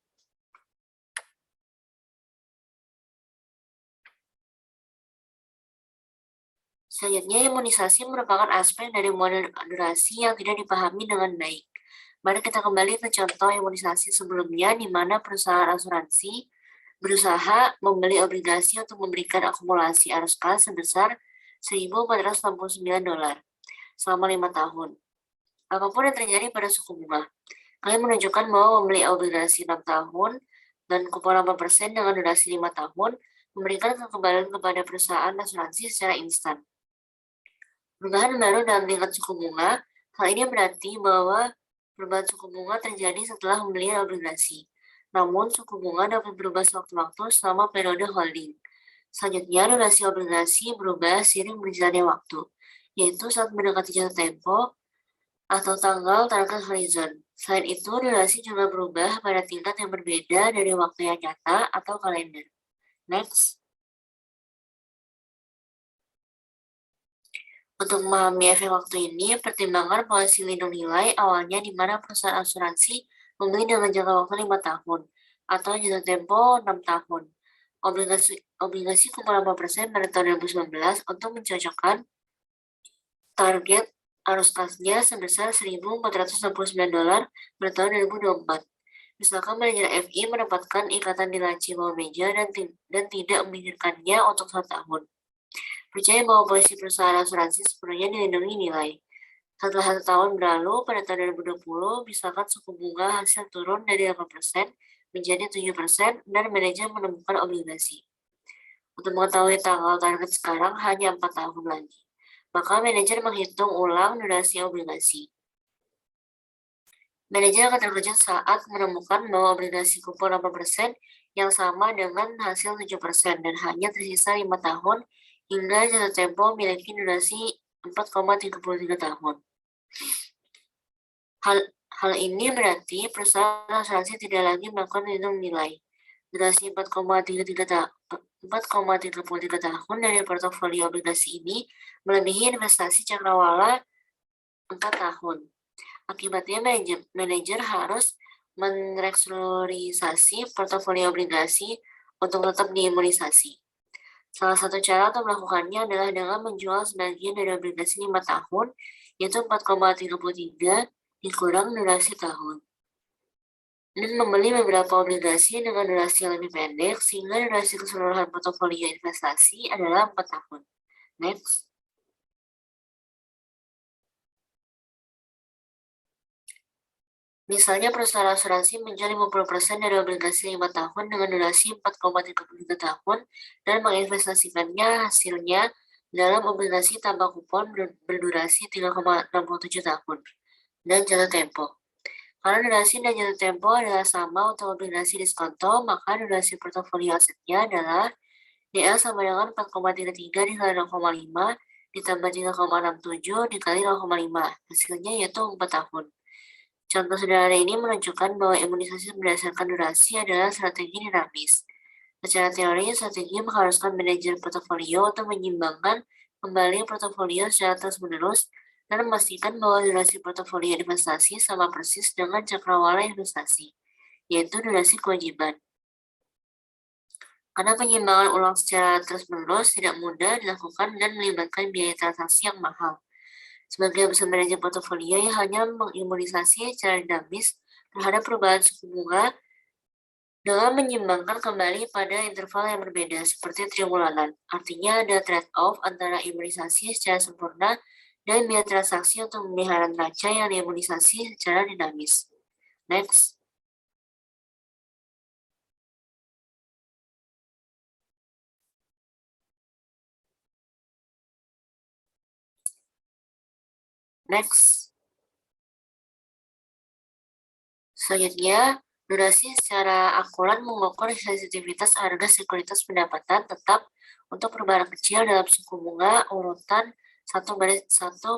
Selanjutnya, imunisasi merupakan aspek dari model durasi yang tidak dipahami dengan baik. Mari kita kembali ke contoh imunisasi sebelumnya, di mana perusahaan asuransi berusaha membeli obligasi untuk memberikan akumulasi arus kas sebesar $1.469 selama 5 tahun. Apapun yang terjadi pada suku bunga, kalian menunjukkan bahwa membeli obligasi 6 tahun dan kupon 8% dengan durasi 5 tahun memberikan kekembalan kepada perusahaan asuransi secara instan. Perubahan baru dalam tingkat suku bunga, hal ini berarti bahwa perubahan suku bunga terjadi setelah membeli obligasi. Namun, suku bunga dapat berubah sewaktu-waktu selama periode holding. Selanjutnya, durasi obligasi berubah seiring berjalannya waktu, yaitu saat mendekati jatuh tempo atau tanggal target horizon. Selain itu, durasi juga berubah pada tingkat yang berbeda dari waktu yang nyata atau kalender. Next. Untuk memahami efek waktu ini, pertimbangkan polisi lindung nilai awalnya di mana perusahaan asuransi membeli dengan jangka waktu 5 tahun atau jatuh tempo 6 tahun. Obligasi kupon 8% pada tahun 2019 untuk mencocokkan target arus kasnya sebesar $1.469 pada tahun 2024. Misalkan manajer FI mendapatkan ikatan di laci bawah meja dan tidak memikirkannya untuk 1 tahun. Percaya bahwa polisi perusahaan asuransi sepenuhnya dilindungi nilai. Setelah 1 tahun berlalu, pada tahun 2020, misalkan suku bunga hasil turun dari 8% menjadi 7% dan manajer menemukan obligasi. Untuk mengetahui tanggal target sekarang hanya 4 tahun lagi. Maka manajer menghitung ulang durasi obligasi. Manajer akan terkejut saat menemukan bahwa obligasi kupon 8% yang sama dengan hasil 7% dan hanya tersisa 5 tahun hingga jatuh tempo memiliki durasi 4,33 tahun. Hal ini berarti perusahaan asuransi tidak lagi melakukan perhitungan nilai. Durasi 4,33 tahun dari portofolio obligasi ini melebihi investasi cakrawala 4 tahun. Akibatnya manajer harus merestrukturisasi portofolio obligasi untuk tetap diimunisasi. Salah satu cara untuk melakukannya adalah dengan menjual sebagian dari obligasi 5 tahun, yaitu 4,33 dikurang durasi tahun. Dan membeli beberapa obligasi dengan durasi yang lebih pendek, sehingga durasi keseluruhan portofolio investasi adalah 4 tahun. Next. Misalnya perusahaan asuransi menjual 50% dari obligasi 5 tahun dengan durasi 4,33 tahun dan menginvestasikannya hasilnya dalam obligasi tanpa kupon berdurasi 3,67 tahun dan jatuh tempo. Karena durasi dan jatuh tempo adalah sama untuk obligasi diskonto, maka durasi portofolio asetnya adalah DL sama dengan 4,33 dikali 0,5 ditambah 3,67 dikali 0,5. Hasilnya yaitu 4 tahun. Contoh sederhana ini menunjukkan bahwa imunisasi berdasarkan durasi adalah strategi dinamis. Secara teori, strategi mengharuskan manajer portofolio untuk menyimbangkan kembali portofolio secara terus-menerus dan memastikan bahwa durasi portofolio investasi sama persis dengan cakrawala investasi, yaitu durasi kewajiban. Karena penyimbangan ulang secara terus-menerus tidak mudah dilakukan dan melibatkan biaya transaksi yang mahal. Sebagai besar manajer portofolio yang hanya mengimunisasi secara dinamis terhadap perubahan suku bunga dengan menyimbangkan kembali pada interval yang berbeda seperti triwulanan. Artinya ada trade-off antara imunisasi secara sempurna dan biaya transaksi untuk memelihara neraca yang diimunisasi secara dinamis. Next. Selanjutnya, durasi secara akurat mengukur sensitivitas harga sekuritas pendapatan tetap untuk perubahan kecil dalam suku bunga urutan 1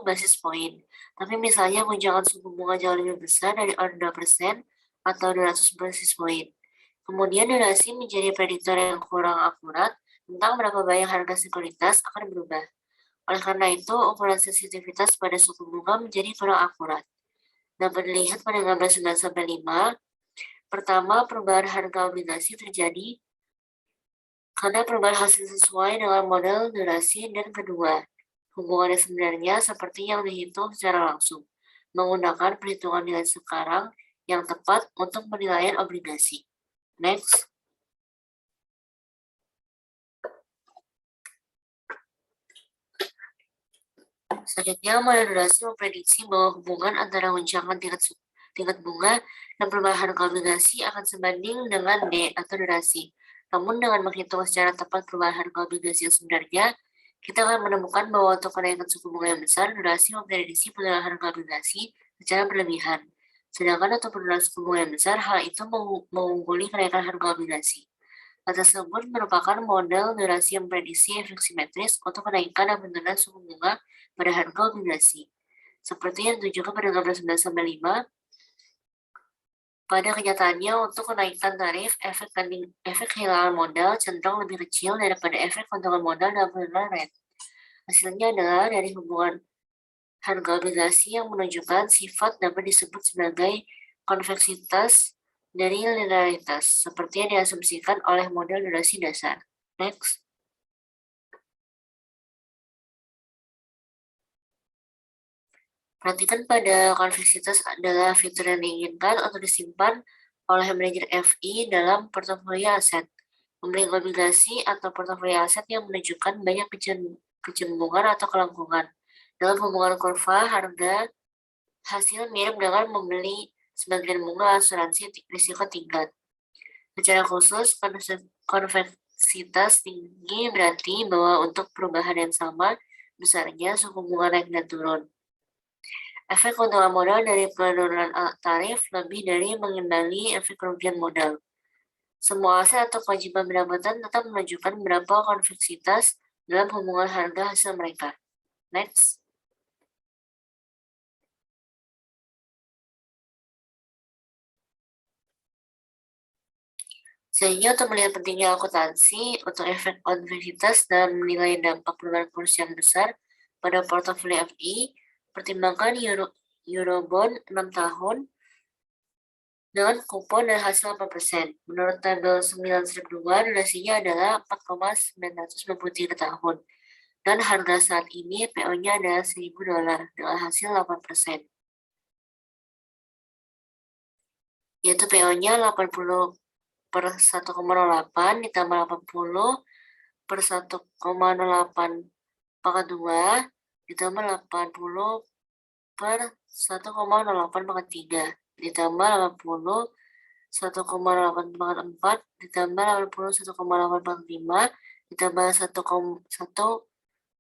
basis poin. Tapi misalnya guncangan suku bunga jauh lebih besar dari 2% atau 200 basis poin. Kemudian durasi menjadi prediktor yang kurang akurat tentang berapa banyak harga sekuritas akan berubah. Oleh karena itu, ukuran sensitivitas pada suku bunga menjadi kurang akurat. Dapat dilihat pada gambar 9-5. Pertama, perubahan harga obligasi terjadi karena perubahan hasil sesuai dengan model durasi, dan kedua, hubungannya sebenarnya seperti yang dihitung secara langsung, menggunakan perhitungan nilai sekarang yang tepat untuk penilaian obligasi. Next. Selanjutnya, model durasi memprediksi bahwa hubungan antara guncangan tingkat bunga dan perubahan harga obligasi akan sebanding dengan D atau durasi. Namun dengan menghitung secara tepat perubahan harga obligasi yang sebenarnya, kita akan menemukan bahwa untuk kenaikan suku bunga yang besar, durasi memprediksi penurunan harga obligasi secara berlebihan. Sedangkan untuk penurunan suku bunga yang besar, hal itu mengungguli kenaikan harga obligasi. Hal tersebut merupakan model durasi yang memprediksi efek simetris untuk kenaikan dan penurunan suku bunga pada harga obligasi. Seperti yang ditunjukkan pada gambar 9-5, pada kenyataannya untuk kenaikan tarif, efek kehilangan modal cenderung lebih kecil daripada efek keuntungan modal dalam penurunan rate. Hasilnya adalah dari hubungan harga obligasi yang menunjukkan sifat dapat disebut sebagai konveksitas dari linearitas, seperti yang diasumsikan oleh model durasi dasar. Next. Perhatikan pada konveksitas adalah fitur yang diinginkan untuk disimpan oleh manajer FI dalam portofolio aset. Membeli obligasi atau portofolio aset yang menunjukkan banyak kecembungan atau kelengkungan. Dalam hubungan kurva harga hasil mirip dengan membeli sebagian bunga asuransi risiko tingkat. Secara khusus, konveksitas tinggi berarti bahwa untuk perubahan yang sama, besarnya suku bunga naik dan turun. Efek keuntungan modal dari penurunan tarif lebih dari mengimbangi efek kerugian modal. Semua aset atau kewajiban pendapatan tetap menunjukkan berapa konveksitas dalam hubungan harga hasil mereka. Next. Sehingga untuk melihat pentingnya akuntansi untuk efek konveksitas dan menilai dampak perubahan kurs yang besar pada portofolio FI, pertimbangkan Eurobond 6 tahun dengan kupon dan hasil 8%. Menurut tabel 9-2, durasinya adalah 4,993 tahun. Dan harga saat ini PO-nya adalah $1.000 dengan hasil 8%. Yaitu PO-nya 80 per 1,08 ditambah 80 per 1,08 pangkat 2 ditambah 80 per 1,08 pangkat 3 ditambah 80 1,8 pangkat 4 ditambah 80 1,8 pangkat 5 ditambah 1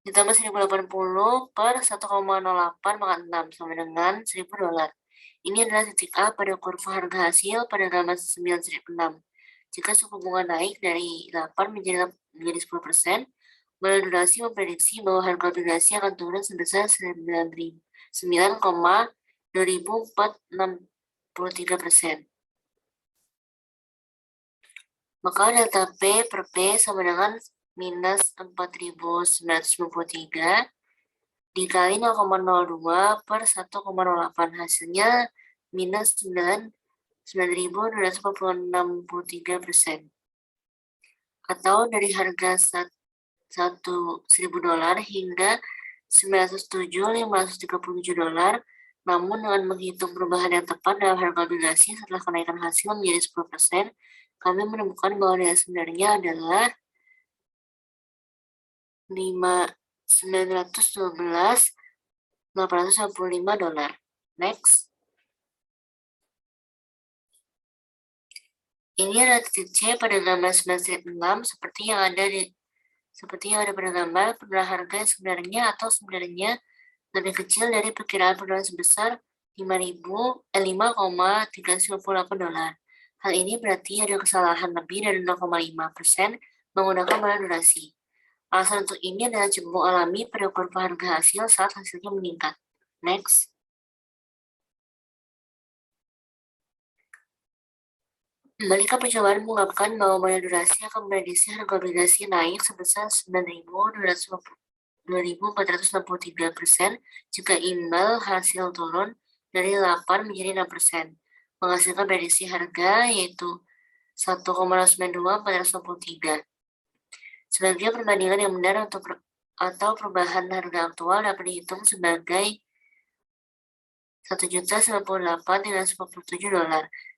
ditambah 1080 per 1,08 pangkat 6 sama dengan $1.000. Ini adalah titik A pada kurva harga hasil pada gambar 9-6. Jika suku bunga naik dari 8 menjadi 10%, model durasi memprediksi bahwa harga obligasi akan turun sebesar 9,2463%. Maka delta P per P sama dengan minus 4.993 dikali 0,02 per 1,08, hasilnya minus 9.263%. Atau dari harga $1.000 hingga $907.537, namun dengan menghitung perubahan yang tepat dalam harga obligasi setelah kenaikan hasil menjadi 10%, kami menemukan bahwa nilai sebenarnya adalah $912.895. Next. Ini adalah titik C pada gambar 9-6 seperti yang ada pada gambar. Penurunan harga yang sebenarnya atau sebenarnya lebih kecil dari perkiraan penurunan sebesar $5,398. Hal ini berarti ada kesalahan lebih dari 0,5% menggunakan model durasi. Alasan untuk ini adalah cembung alami pada kurva harga hasil saat hasilnya meningkat. Next. Kembali ke percobaan mengungkapkan bahwa model durasi akan memprediksi harga obligasi naik sebesar 9.463% jika imbal hasil turun dari 8 menjadi 6%, menghasilkan prediksi harga yaitu 1,92463. Sebagai perbandingan yang benar atau perubahan harga aktual dapat dihitung sebagai $1.098.97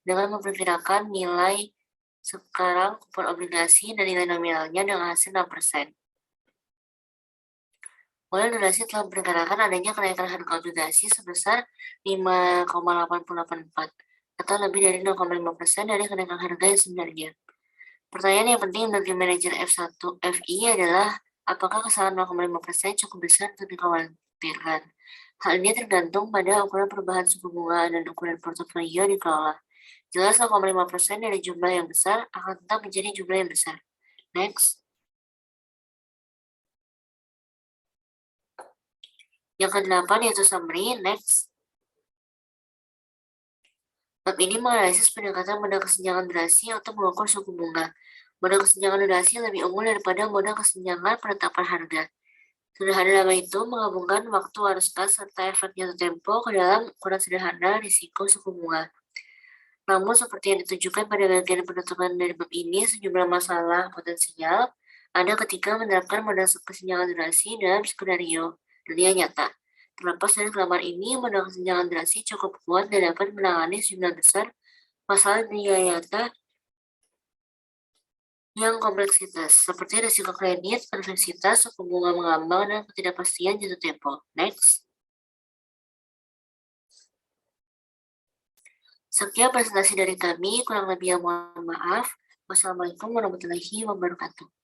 dengan memperkirakan nilai sekarang kupon obligasi dan nilai nominalnya dengan hasil 6%. Model durasi telah memperkirakan adanya kenaikan harga obligasi sebesar 5,884 atau lebih dari 0,5% dari kenaikan harga yang sebenarnya. Pertanyaan yang penting bagi manajer FI adalah apakah kesalahan 0,5% cukup besar untuk dikhawatirkan. Hal ini tergantung pada ukuran perubahan suku bunga dan ukuran portofolio dikelola. Jelas 0,5% dari jumlah yang besar akan tetap menjadi jumlah yang besar. Next. Yang ke-8 yaitu summary. Next. Bab ini menganalisis pendekatan model kesenjangan durasi untuk mengukur suku bunga. Model kesenjangan durasi lebih unggul daripada model kesenjangan penetapan harga. Sederhana nama itu menggabungkan waktu arus kas serta efek jatuh tempo ke dalam ukuran sederhana risiko suku bunga. Namun seperti yang ditunjukkan pada bagian penutupan dari bab ini, sejumlah masalah potensial ada ketika menerapkan model kesenjangan durasi dalam skenario dunia nyata. Terlepas dari kelemahan ini, model kesenjangan durasi cukup kuat dan dapat menangani sejumlah besar masalah dunia nyata yang kompleksitas, seperti risiko kredit, konveksitas, suku bunga mengambang, dan ketidakpastian jatuh tempo. Next. Sekian presentasi dari kami, kurang lebih mohon maaf. Wassalamualaikum warahmatullahi wabarakatuh.